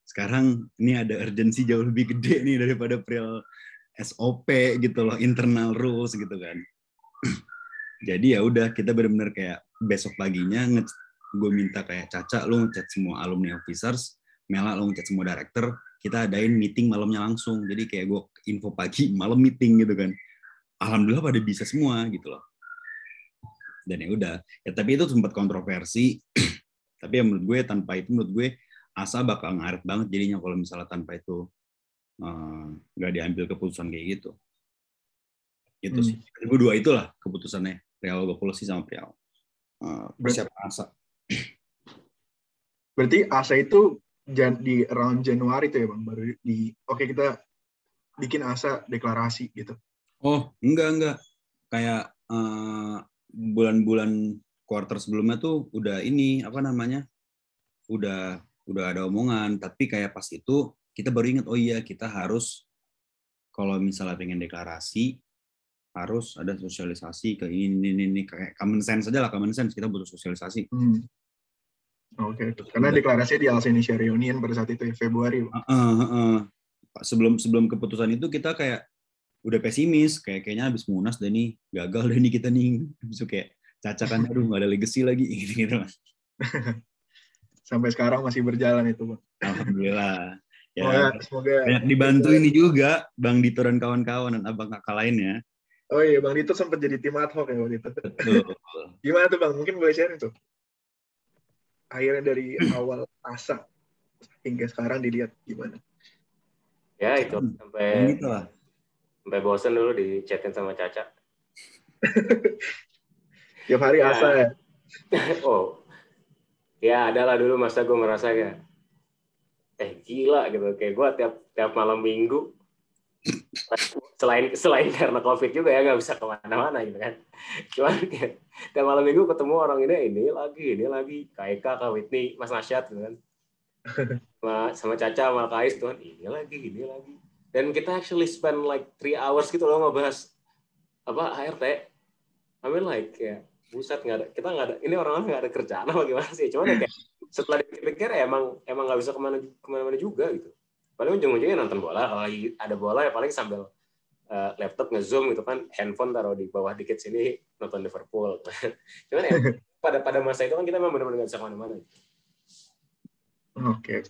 Sekarang ini ada urgensi jauh lebih gede nih daripada perihal SOP gitu loh, internal rules gitu kan. Jadi ya udah kita benar-benar kayak besok paginya gue minta kayak Caca lu ngechat semua alumni officers, Mela lu ngechat semua director, kita adain meeting malamnya langsung. Jadi kayak gue info pagi, malam meeting gitu kan. Alhamdulillah pada bisa semua gitu loh. Dan ya udah, ya tapi itu sempat kontroversi. Tapi ya menurut gue ASA bakal ngaret banget jadinya kalau misalnya tanpa itu nggak diambil keputusan kayak gitu. Itu sih. 2002 itulah keputusannya Real Logo Policy sama Real persiapan ASA. Berarti ASA itu di around Januari itu ya Bang, baru kita bikin ASA deklarasi gitu. Oh, enggak. Kayak bulan-bulan quarter sebelumnya tuh udah udah ada omongan, tapi kayak pas itu kita baru ingat, oh iya kita harus kalau misalnya pengen deklarasi harus ada sosialisasi ke ini kayak common sense aja lah, common sense kita butuh sosialisasi. Oke. Karena deklarasi di Alsa Indonesia Reunion pada saat itu ya, Februari. Sebelum keputusan itu kita kayak udah pesimis, kayaknya habis Munas dan nih gagal dan nih kita nih, bisa kayak Caca kan aduh nggak ada legacy lagi gitu. Sampai sekarang masih berjalan itu Bang. Alhamdulillah. Ya, semoga banyak dibantu ini juga Bang Dito dan kawan-kawan dan abang kakak lainnya. Oh iya, Bang Dito sempat jadi tim ad hoc ya waktu itu. Betul. Gimana tuh Bang? Mungkin boleh share itu. Akhirnya dari awal ASA hingga sekarang dilihat gimana? Ya itu sampai bosan dulu di chatin sama Caca. Tiap hari ya. ASA ya? Oh, ya adalah dulu masa gue merasa kayak gila gitu, kayak gue tiap malam minggu selain karena COVID juga ya nggak bisa kemana-mana gitu kan. Cuman tiap malam minggu ketemu orang ini lagi kayak Kak Whitney, Mas Nasyad gitu kan. Sama Caca, sama Kais tuh kan ini lagi. Dan kita actually spend like 3 hours gitu loh ngebahas HRT. I mean like ya buset kita nggak ada, ini orang-orang nggak ada kerjaan apa gimana sih? Cuman ya kayak setelah dipikir ya emang nggak bisa kemana-mana juga gitu. paling ujung-ujungnya nonton bola. Kalau lagi ada bola ya paling sambil laptop nge-zoom gitu kan, handphone taruh di bawah dikit sini nonton Liverpool. Cuman ya pada masa itu kan kita memang benar-benar nggak bisa kemana-mana. Oke.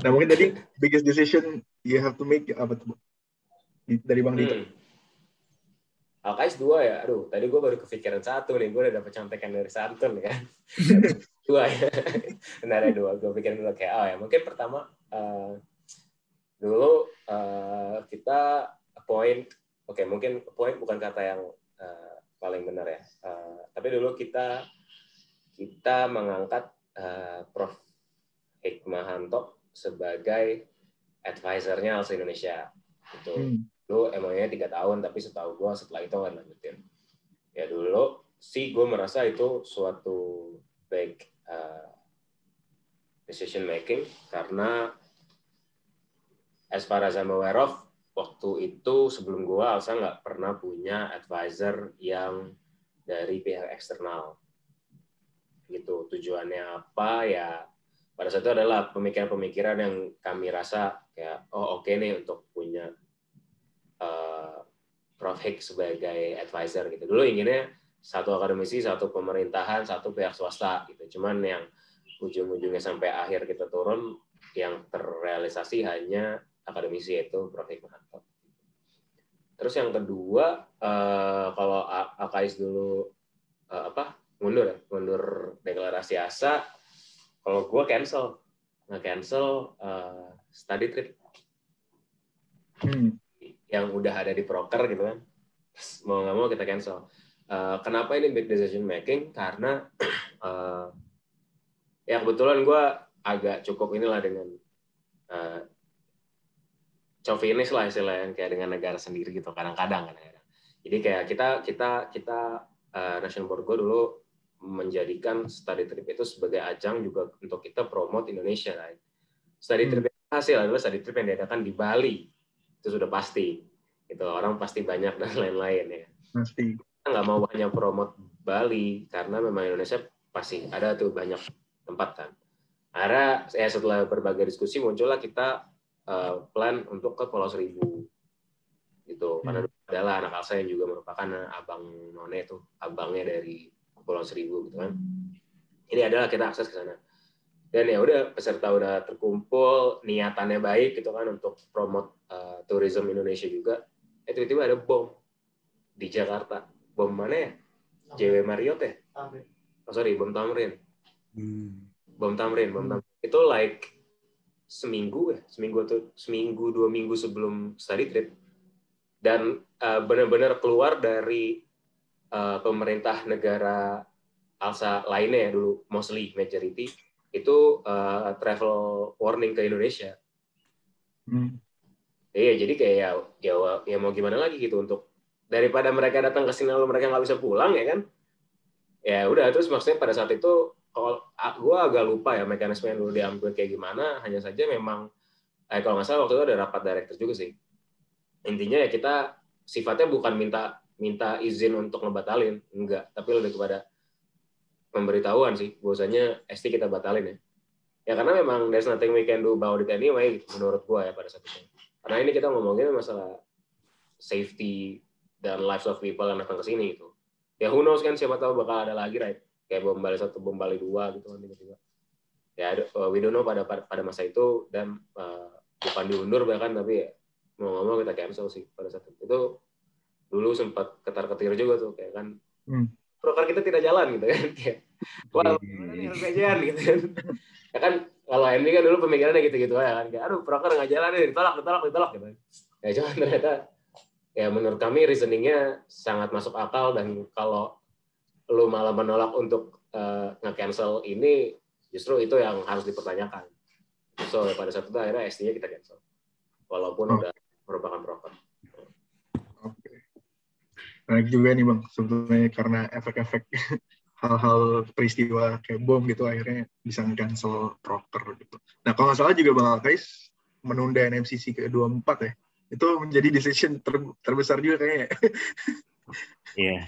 Nah mungkin tadi biggest decision you have to make apa tuh dari Bang Dito? Alkais 2 ya, aduh tadi gue baru kepikiran 1 nih, gue udah dapet contekan dari Santun kan. 2 ya, benar ya 2, gue pikirin dulu kayak ya mungkin pertama dulu kita appoint, mungkin appoint bukan kata yang paling benar ya, tapi dulu kita mengangkat Prof. Hikmahanto sebagai advisor-nya ALSA Indonesia. Itu dulu MOU-nya 3 tahun, tapi setahu gue setelah itu nggak lanjutin. Ya dulu sih gue merasa itu suatu baik decision making, karena as far as I'm aware of, waktu itu sebelum gue ALSA nggak pernah punya advisor yang dari pihak eksternal. Gitu. Tujuannya apa ya? Pada saat itu adalah pemikiran-pemikiran yang kami rasa kayak oke nih untuk punya Prof. Hik sebagai advisor gitu. Dulu inginnya satu akademisi, satu pemerintahan, satu pihak swasta gitu. Cuman yang ujung-ujungnya sampai akhir kita turun yang terrealisasi hanya akademisi, yaitu Prof. Hikmahanto. Terus yang kedua, kalau Alkais dulu mundur deklarasi ASA. Kalau gue nge-cancel study trip yang udah ada di proker gitu kan, mau nggak mau kita cancel. Kenapa ini big decision making? Karena ya kebetulan gue agak cukup inilah dengan chauvinis lah istilahnya, kayak dengan negara sendiri gitu kadang-kadang. Jadi kayak kita National Board gue dulu menjadikan study trip itu sebagai ajang juga untuk kita promote Indonesia. Right? Study trip yang hasil adalah study trip yang diadakan di Bali, itu sudah pasti. Itu orang pasti banyak dan lain-lain ya. Pasti. Kita nggak mau hanya promote Bali karena memang Indonesia pasti ada tuh banyak tempat kan. Akhirnya setelah berbagai diskusi muncullah kita plan untuk ke Pulau Seribu. Gitu. Karena adalah anak ALSA yang juga merupakan abang None tuh, abangnya dari Pulau Seribu gitu kan. Ini adalah kita akses ke sana. Dan ya udah peserta udah terkumpul, niatannya baik gitu kan untuk promote tourism Indonesia juga. Tiba-tiba ada bom di Jakarta. Bom mana ya? JW Marriott ya? Bom Tamrin. Bom Tamrin. Itu like seminggu 2 minggu sebelum study trip. Dan benar-benar keluar dari pemerintah negara ALSA lainnya ya dulu, mostly majority itu travel warning ke Indonesia. Iya, jadi kayak ya mau gimana lagi gitu, untuk daripada mereka datang ke sini lalu mereka nggak bisa pulang ya kan? Ya udah, terus maksudnya pada saat itu kalau gue agak lupa ya mekanisme yang dulu diambil kayak gimana. Hanya saja memang kalau nggak salah waktu itu ada rapat director juga sih. Intinya ya kita sifatnya bukan minta izin untuk ngebatalin, enggak, tapi lebih kepada pemberitahuan sih, bahwasanya ST kita batalin ya. Ya karena memang there's nothing we can do about it anyway, menurut gua ya pada saat itu. Karena ini kita ngomongin masalah safety dan lives of people yang datang ke sini gitu. Ya who knows kan, siapa tahu bakal ada lagi, right? Kayak bom Bali 1, bom Bali 2 gitu kan tiba-tiba. Ya we don't know pada masa itu, dan bukan diundur bahkan, tapi ya, mau ngomong kita cancel sih pada saat itu. Itu dulu sempat ketar-ketir juga tuh kayak kan. Proker kita tidak jalan gitu kan, kayak wah ini harus kajian gitu kan. Ya kan kalau MD kan dulu pemikirannya gitu-gitu ya kan, kayak aduh proker nggak jalan nih, ditolak gitu. Ya cuma ternyata ya menurut kami reasoningnya sangat masuk akal, dan kalau lu malah menolak untuk nge-cancel ini, justru itu yang harus dipertanyakan. So pada saat itu akhirnya ST-nya kita cancel, walaupun udah merupakan proker. Menarik juga nih Bang, sebetulnya karena efek-efek hal-hal peristiwa kayak bom gitu akhirnya bisa cancel proker gitu. Nah kalau nggak salah juga Bang Alkais menunda NMCC ke-24 ya, itu menjadi decision terbesar juga kayaknya. Iya.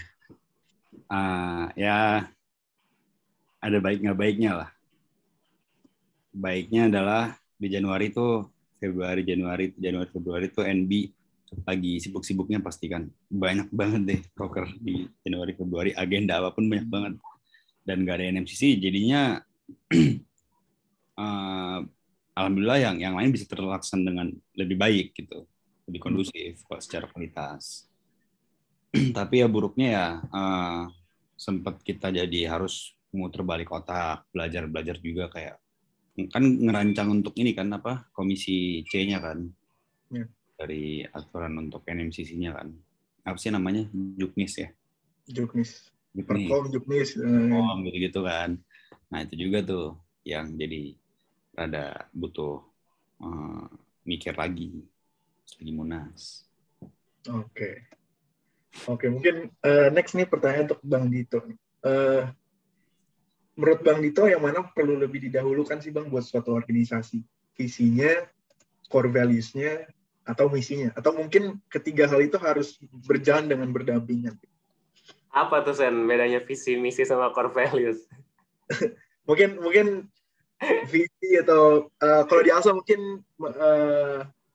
Ya ada baik nggak baiknya lah. Baiknya adalah di Januari itu Januari Februari tuh NB lagi sibuk-sibuknya pasti kan. Banyak banget deh proker di Januari Februari, agenda apapun banyak banget. Dan nggak ada NMCC, jadinya alhamdulillah yang lain bisa terlaksana dengan lebih baik gitu, lebih kondusif secara kualitas. Tapi ya buruknya ya sempat kita jadi harus muter balik otak, belajar juga kayak kan ngerancang untuk ini kan apa komisi C-nya kan dari aturan untuk NMCC-nya kan apa sih namanya Juknis ya Perkom Juknis gitu kan. Nah itu juga tuh yang jadi rada butuh mikir lagi Munas. Oke, mungkin next nih pertanyaan untuk Bang Dito. Menurut Bang Dito yang mana perlu lebih didahulukan sih Bang buat suatu organisasi? Visinya, core values-nya, atau misinya? Atau mungkin ketiga hal itu harus berjalan dengan berdampingan? Apa tuh Sen bedanya visi, misi sama core values? mungkin visi atau kalau di ALSA mungkin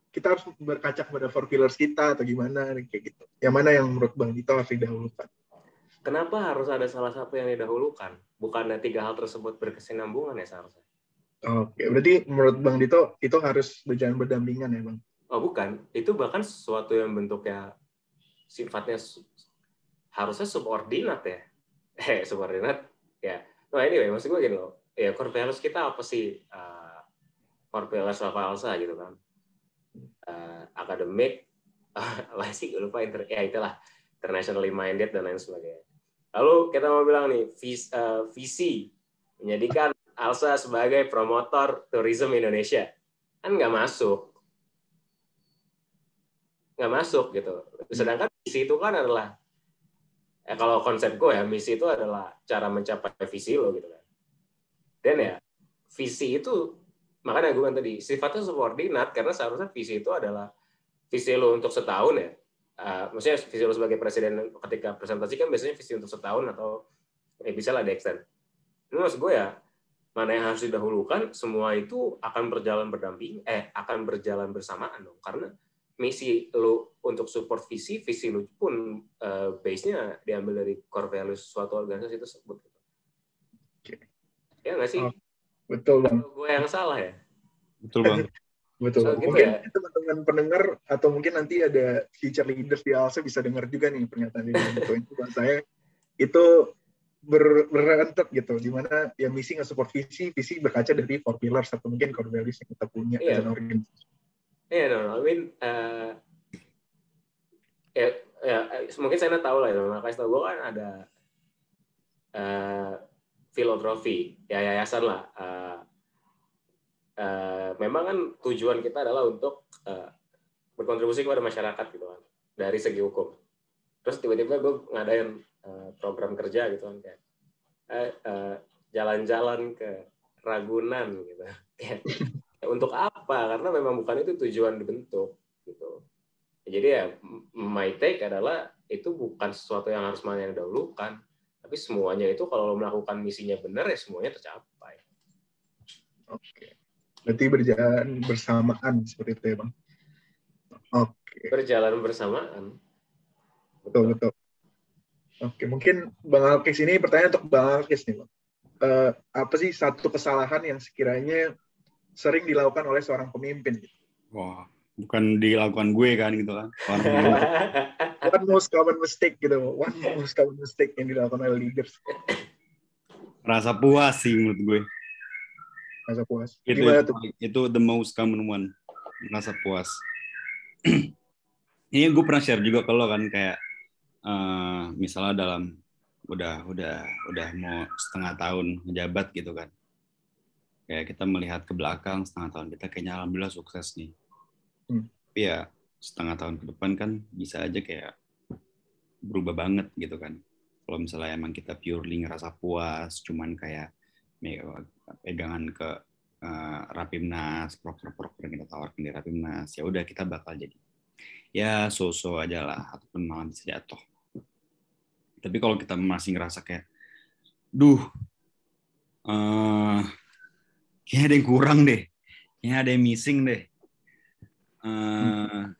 kita harus berkaca pada 4 pillars kita atau gimana kayak gitu. Yang mana yang menurut Bang Dito harus didahulukan? Kenapa harus ada salah satu yang didahulukan? Bukannya 3 hal tersebut berkesinambungan ya seharusnya? Oke, berarti menurut Bang Dito itu harus berjalan berdampingan ya Bang? Oh bukan, itu bahkan sesuatu yang bentuknya sifatnya harusnya subordinat ya. Subordinat ya. Nah anyway, maksud gue gini loh. Ya core values kita apa sih? Core values apa ALSA gitu kan? Akademik, lah sih lupa ya itulah internationally minded dan lain sebagainya. Lalu kita mau bilang nih visi menjadikan ALSA sebagai promotor tourism Indonesia kan nggak masuk gitu. Sedangkan misi itu kan adalah kalau konsep gue ya misi itu adalah cara mencapai visi lo gitu kan. Dan ya visi itu makanya gue kan tadi sifatnya subordinat karena seharusnya visi itu adalah visi lo untuk setahun ya. Maksudnya visi lo sebagai presiden ketika presentasi kan biasanya visi untuk setahun atau bisa lah di-extend. Ini maksud gue ya, mana yang harus didahulukan, semua itu akan berjalan bersamaan dong. Karena misi lo untuk support visi lo pun base-nya diambil dari core values suatu organisasi tersebut. Ya nggak sih? Betul Bang. Gue yang salah ya? Betul Bang. Betul. So, mungkin ya. Teman-teman pendengar atau mungkin nanti ada future leaders di ALSA bisa dengar juga nih pernyataan dari itu buat saya itu berentet gitu, di mana yang misi nge-support visi berkaca dari 4 pillars atau mungkin core values yang kita punya as an organisasi. I mean mungkin saya tahu lah ya, makanya setahu gue kan ada filantropi ya yayasan lah. Memang kan tujuan kita adalah untuk berkontribusi kepada masyarakat gitu kan dari segi hukum. Terus tiba-tiba gue ngadain program kerja gitu kan kayak jalan-jalan ke Ragunan gitu. Untuk apa? Karena memang bukan itu tujuan dibentuk gitu. Jadi ya my take adalah itu bukan sesuatu yang harus mana yang didahulukan, tapi semuanya itu kalau lo melakukan misinya benar ya semuanya tercapai. Oke. Berarti berjalan bersamaan seperti itu ya Bang. Oke. Berjalan bersamaan. Betul. Oke, mungkin Bang Alkis ini pertanyaan untuk Bang Alkis nih Bang. Apa sih satu kesalahan yang sekiranya sering dilakukan oleh seorang pemimpin? Wah, bukan dilakukan gue kan gitu kan. One most common mistake yang dilakukan oleh leaders. Rasa puas sih menurut gue. Rasa puas. Itu the most common one. Rasa puas. Ini gue pernah share juga ke lo kan kayak misalnya dalam udah mau setengah tahun menjabat gitu kan. Kayak kita melihat ke belakang setengah tahun kita kayaknya alhamdulillah sukses nih. Tapi ya setengah tahun ke depan kan bisa aja kayak berubah banget gitu kan. Kalau misalnya emang kita purely ngerasa puas, cuman kayak pegangan ke Rapimnas, proker yang kita tawarkan di Rapimnas, ya udah kita bakal jadi ya so-so aja lah, ataupun malah bisa jatuh. Tapi kalau kita masih ngerasa kayak, kayaknya ada yang kurang deh, kayaknya ada yang missing deh.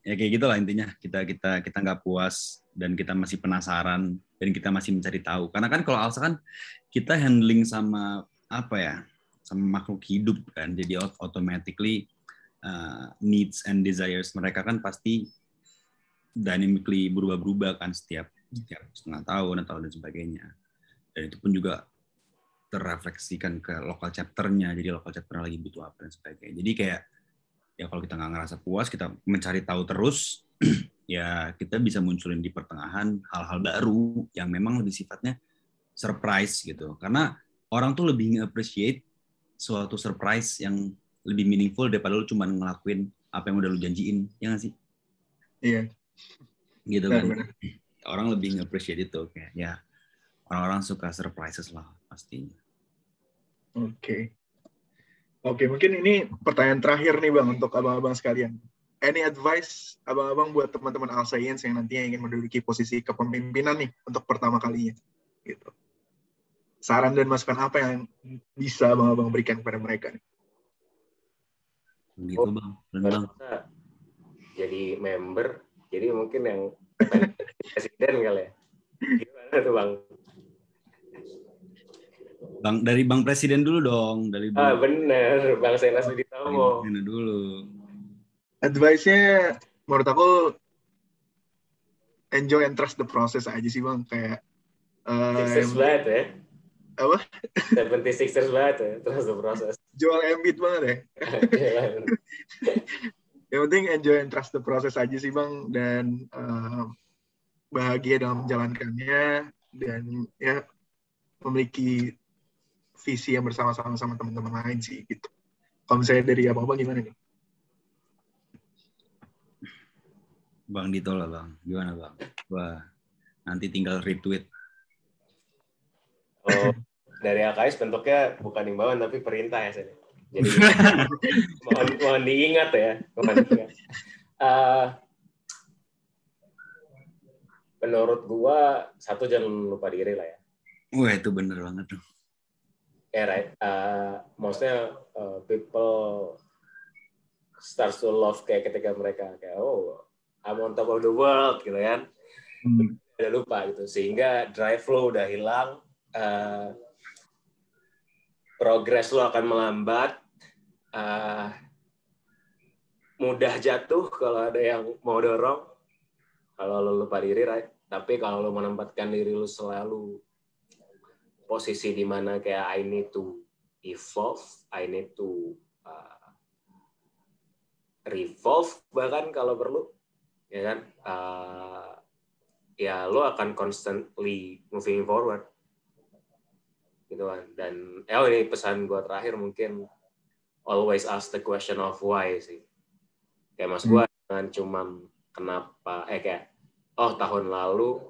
Ya kayak gitulah intinya, kita nggak puas dan kita masih penasaran dan kita masih mencari tahu, karena kan kalau Alsa kan kita handling sama apa ya, sama makhluk hidup kan, jadi automatically needs and desires mereka kan pasti dynamically berubah-berubah kan setiap setengah tahun atau dan sebagainya, dan itu pun juga terrefleksikan ke local chapternya, jadi local chapter lagi butuh apa dan sebagainya. Jadi kayak ya kalau kita nggak ngerasa puas, kita mencari tahu terus, ya kita bisa munculin di pertengahan hal-hal baru yang memang lebih sifatnya surprise gitu. Karena orang tuh lebih nge-appreciate suatu surprise yang lebih meaningful daripada lu cuma ngelakuin apa yang udah lu janjiin, ya nggak sih? Iya. Gitu kan. Orang lebih nge-appreciate itu kayak ya orang-orang suka surprises lah pastinya. Oke, mungkin ini pertanyaan terakhir nih Bang untuk abang-abang sekalian. Any advice abang-abang buat teman-teman AlScience yang nantinya ingin menduduki posisi kepemimpinan nih untuk pertama kalinya? Gitu. Saran dan masukan apa yang bisa abang-abang berikan kepada mereka nih? Gitu Bang. Jadi member, jadi mungkin yang presiden kali ya. Gimana tuh Bang? Dari Bang Presiden dulu dong, dari Bang. Bener, Bang Sena Suditomo. Dulu. Advice-nya menurut aku enjoy and trust the process aja sih Bang, kayak Sixers banget ya. Apa? 76ers banget ya, trust the process. Joel Embiid banget ya. Yang penting enjoy and trust the process aja sih Bang, dan bahagia dalam menjalankannya, dan ya memiliki visi yang bersama-sama sama teman-teman lain sih gitu. Kalau misalnya dari abang-abang gimana nih? Bang Dito lah Bang, gimana Bang? Wah, nanti tinggal retweet. Oh, dari AKS bentuknya bukan imbauan tapi perintah ya saya. Jadi mohon diingat ya. Menurut gua satu, jangan lupa diri lah ya. Wah itu bener banget tuh. Yeah, right. Maksudnya people start to love kayak ketika mereka kayak I'm on top of the world gitu kan. Udah lupa gitu, sehingga drive lo udah hilang, progress lo akan melambat, mudah jatuh kalau ada yang mau dorong kalau lo lupa diri, right? Tapi kalau lo menempatkan diri lo selalu posisi di mana kayak I need to evolve, I need to revolve bahkan kalau perlu, ya kan? Ya lo akan constantly moving forward gitu kan. Dan ini pesan gue terakhir mungkin always ask the question of why sih. Kayak mas gue jangan cuman kenapa kayak tahun lalu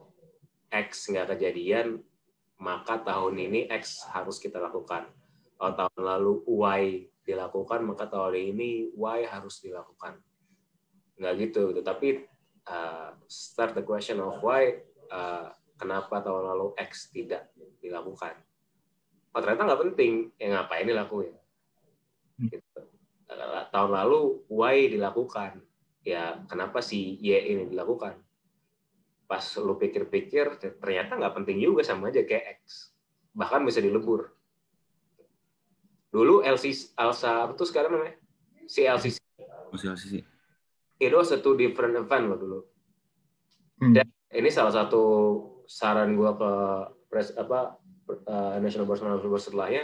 X nggak kejadian maka tahun ini X harus kita lakukan. Tahun lalu Y dilakukan maka tahun ini Y harus dilakukan. Nggak gitu. Tapi start the question of why, kenapa tahun lalu X tidak dilakukan. Ternyata nggak penting, ngapain dilakuin. Gitu. Tahun lalu Y dilakukan, ya kenapa si Y ini dilakukan. Pas lu pikir-pikir, ternyata nggak penting juga, sama aja kayak X. Bahkan bisa dilebur. Dulu Elsa itu sekarang namanya CLCC. CLCC. Itu two different event loh dulu. Dan ini salah satu saran gue ke National Basketball setelahnya,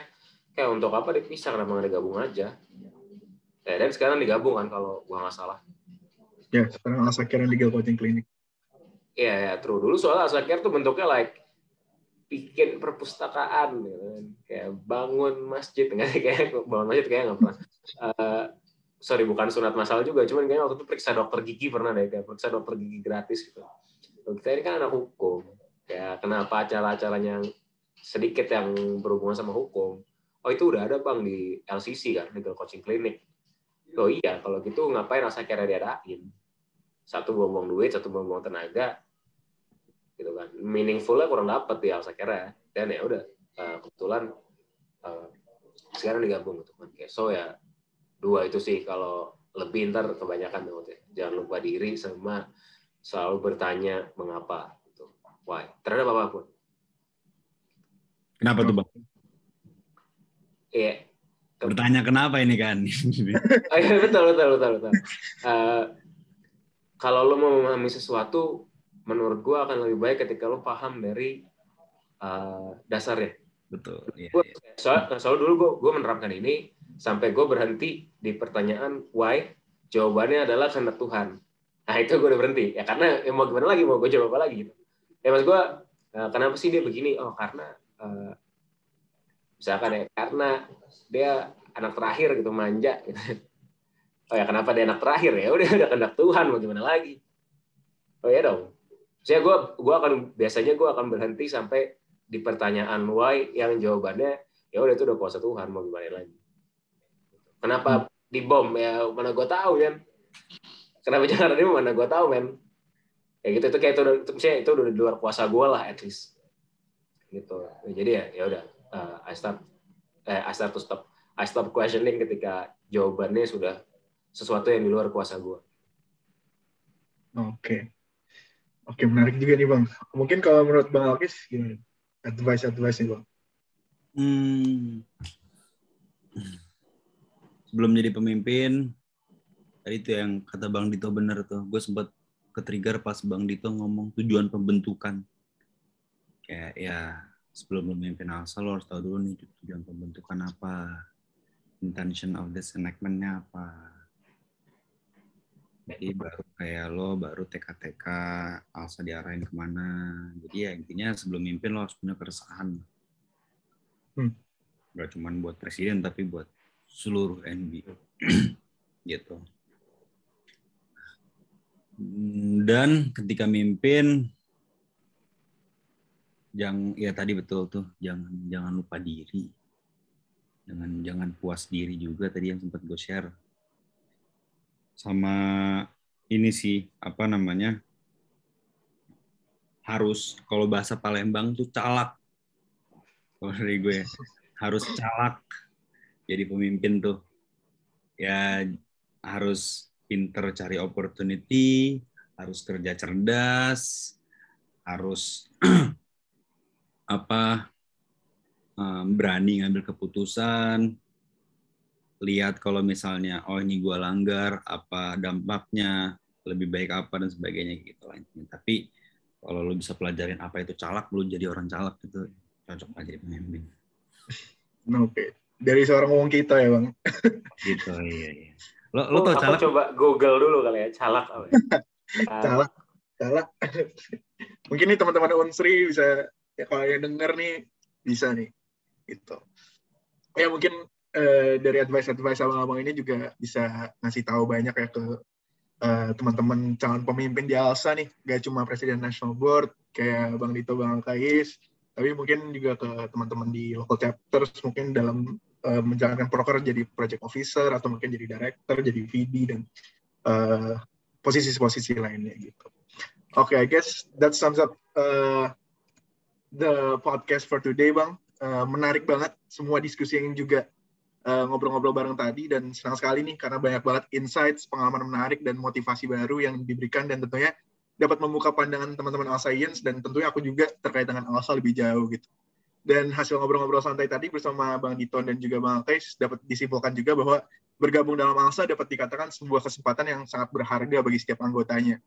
kayak untuk apa dipisah, kenapa nggak digabung aja? Dan sekarang digabung kan kalau gue nggak salah. Ya, sekarang Al-Shakir Legal Coaching Clinic. Iya, true. Dulu soal Al-Shakir tuh bentuknya like bikin perpustakaan, gitu. Kayak bangun masjid, kayak bangun masjid kayak nggak pernah. Sorry, bukan sunat masal juga, cuman kayaknya waktu itu periksa dokter gigi pernah deh, kayak periksa dokter gigi gratis gitu. Kita ini kan anak hukum, kayak kenapa acara-acaranya sedikit yang berhubungan sama hukum. Itu udah ada Bang di LCC kan, Legal Coaching Clinic. Iya, kalau gitu ngapain rasa kira diadain? Satu buang-buang duit, satu buang-buang tenaga, gitu kan. Meaningful-nya kurang dapet di Al-Shakira. Dan ya udah, kebetulan sekarang digabung gitu kan. So ya, dua itu sih kalau lebih ntar kebanyakan tuh. Jangan lupa diri sama selalu bertanya mengapa. Gitu. Why? Terhadap apapun. Kenapa tuh Bang? Iya. Bertanya kenapa ini kan? Oh, iya, betul. Kalau lo mau memahami sesuatu, menurut gue akan lebih baik ketika lo paham dari dasarnya. Betul. Iya. Soal dulu gue menerapkan ini sampai gue berhenti di pertanyaan why. Jawabannya adalah kehendak Tuhan. Nah itu gue udah berhenti. Ya karena mau gimana lagi, mau gue jawab apa lagi gitu. Ya mas gue, kenapa sih dia begini? Oh karena misalkan ya karena dia anak terakhir gitu, manja gitu. Oh ya kenapa dia anak terakhir ya udah kehendak Tuhan, mau gimana lagi. Oh ya dong. Saya biasanya gue akan berhenti sampai di pertanyaan why yang jawabannya ya udah itu udah kuasa Tuhan, mau gimana lagi. Kenapa dibom ya mana gue tahu kan. Kenapa jangan ini mana gue tahu men. Ya gitu itu kayak itu udah di luar kuasa gue lah at least. Gitu. Jadi ya udah I stop questioning ketika jawabannya sudah sesuatu yang di luar kuasa gue. Oke, menarik juga nih Bang. Mungkin kalau menurut Bang Alkis gimana? Advice nih Bang. Sebelum jadi pemimpin, tadi itu yang kata Bang Dito bener tuh. Gue sempat ke-trigger pas Bang Dito ngomong tujuan pembentukan. Kayak ya sebelum memimpin ALSA lo harus tahu dulu nih tujuan pembentukan apa, intention of this enactment-nya apa. Jadi baru TK ALSA diarahin kemana. Jadi ya intinya sebelum mimpin lo harus punya keresahan. Gak cuma buat presiden tapi buat seluruh NB. Gitu. Dan ketika mimpin, ya tadi betul tuh, jangan lupa diri. Jangan puas diri juga tadi yang sempat gue share. Sama ini sih, harus, kalau bahasa Palembang tuh calak. Kalau dari gue, harus calak jadi pemimpin tuh. Ya harus pinter cari opportunity, harus kerja cerdas, harus berani ngambil keputusan, lihat kalau misalnya ini gue langgar, apa dampaknya, lebih baik apa dan sebagainya gitu lah. Tapi kalau lo bisa pelajarin apa itu calak, lo jadi orang calak itu cocok aja jadi pemimpin. Oke. Dari seorang ngomong kita ya Bang. Gitu, iya. Lo tau calak? Aku coba Google dulu kali ya, calak apa ya? Calak. Mungkin nih teman-teman Unsri bisa, ya kalau yang denger nih, bisa nih. Gitu. Ya mungkin dari advice abang-abang ini juga bisa ngasih tahu banyak ya ke teman-teman calon pemimpin di ALSA nih. Gak cuma Presiden National Board, kayak Bang Dito, Bang Alkais, tapi mungkin juga ke teman-teman di local chapters, mungkin dalam menjalankan proker jadi project officer, atau mungkin jadi director, jadi VD, dan posisi-posisi lainnya gitu. Oke, I guess that sums up the podcast for today, Bang. Menarik banget semua diskusi yang juga ngobrol-ngobrol bareng tadi, dan senang sekali nih karena banyak banget insights, pengalaman menarik, dan motivasi baru yang diberikan, dan tentunya dapat membuka pandangan teman-teman ALSAians, dan tentunya aku juga terkait dengan ALSA lebih jauh gitu. Dan hasil ngobrol-ngobrol santai tadi bersama Bang Dito dan juga Bang Alkais dapat disimpulkan juga bahwa bergabung dalam ALSA dapat dikatakan sebuah kesempatan yang sangat berharga bagi setiap anggotanya.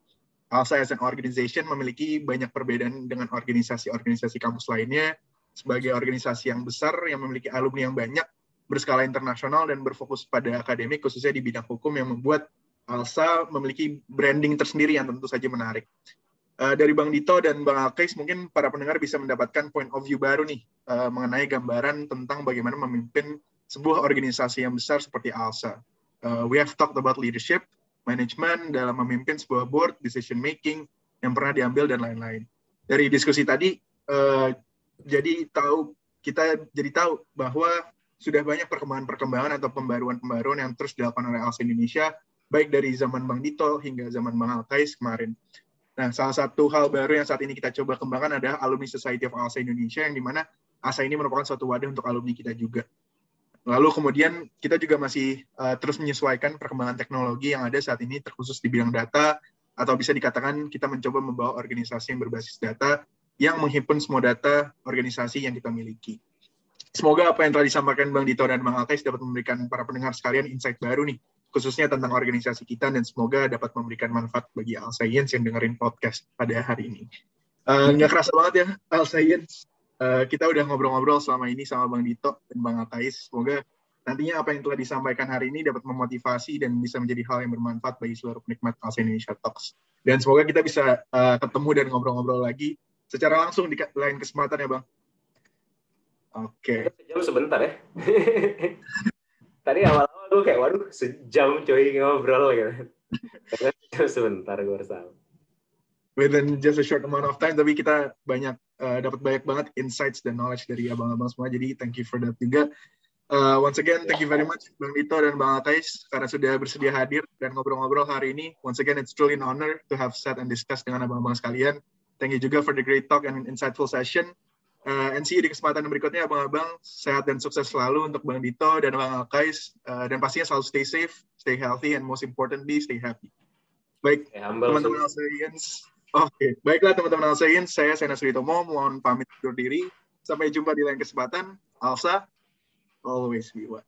ALSA as an organization memiliki banyak perbedaan dengan organisasi-organisasi kampus lainnya. Sebagai organisasi yang besar yang memiliki alumni yang banyak, berskala internasional, dan berfokus pada akademik, khususnya di bidang hukum, yang membuat ALSA memiliki branding tersendiri yang tentu saja menarik. Dari Bang Dito dan Bang Alkais, mungkin para pendengar bisa mendapatkan point of view baru nih mengenai gambaran tentang bagaimana memimpin sebuah organisasi yang besar seperti ALSA. We have talked about leadership, management dalam memimpin sebuah board, decision making yang pernah diambil, dan lain-lain. Dari diskusi tadi, kita jadi tahu bahwa sudah banyak perkembangan atau pembaruan yang terus dilakukan oleh ALSA Indonesia, baik dari zaman Bang Dito hingga zaman Bang Alkais kemarin. Nah, salah satu hal baru yang saat ini kita coba kembangkan adalah Alumni Society of ALSA Indonesia, yang dimana ALSA ini merupakan suatu wadah untuk alumni kita juga. Lalu kemudian kita juga masih terus menyesuaikan perkembangan teknologi yang ada saat ini terkhusus di bidang data, atau bisa dikatakan kita mencoba membawa organisasi yang berbasis data yang menghimpun semua data organisasi yang kita miliki. Semoga apa yang telah disampaikan Bang Dito dan Bang Alkais dapat memberikan para pendengar sekalian insight baru nih, khususnya tentang organisasi kita, dan semoga dapat memberikan manfaat bagi AlScience yang dengerin podcast pada hari ini. Nggak kerasa banget ya, AlScience. Kita udah ngobrol-ngobrol selama ini sama Bang Dito dan Bang Alkais. Semoga nantinya apa yang telah disampaikan hari ini dapat memotivasi dan bisa menjadi hal yang bermanfaat bagi seluruh penikmat AlSci Indonesia Talks. Dan semoga kita bisa ketemu dan ngobrol-ngobrol lagi secara langsung di lain kesempatan ya Bang. Oke. Sejam sebentar ya. Tadi awal-awal gue kayak, waduh sejam coy ngobrol gitu. Karena sejam sebentar gue harus tahu. Within just a short amount of time, tapi kita dapat banyak banget insights dan knowledge dari abang-abang semua. Jadi thank you for that juga. Once again, thank you very much Bang Dito dan Bang Alkais karena sudah bersedia hadir dan ngobrol-ngobrol hari ini. Once again, it's truly an honor to have sat and discuss dengan abang-abang sekalian. Thank you juga for the great talk and insightful session. And see you di kesempatan berikutnya abang-abang. Sehat dan sukses selalu untuk Bang Dito dan Bang Alkais. Dan pastinya selalu stay safe, stay healthy, and most importantly, stay happy. Baik, teman-teman AlScience. Oke, baiklah teman-teman AlScience. Saya Sena Sritomo, mohon pamit undur diri. Sampai jumpa di lain kesempatan. Alsa, always be one.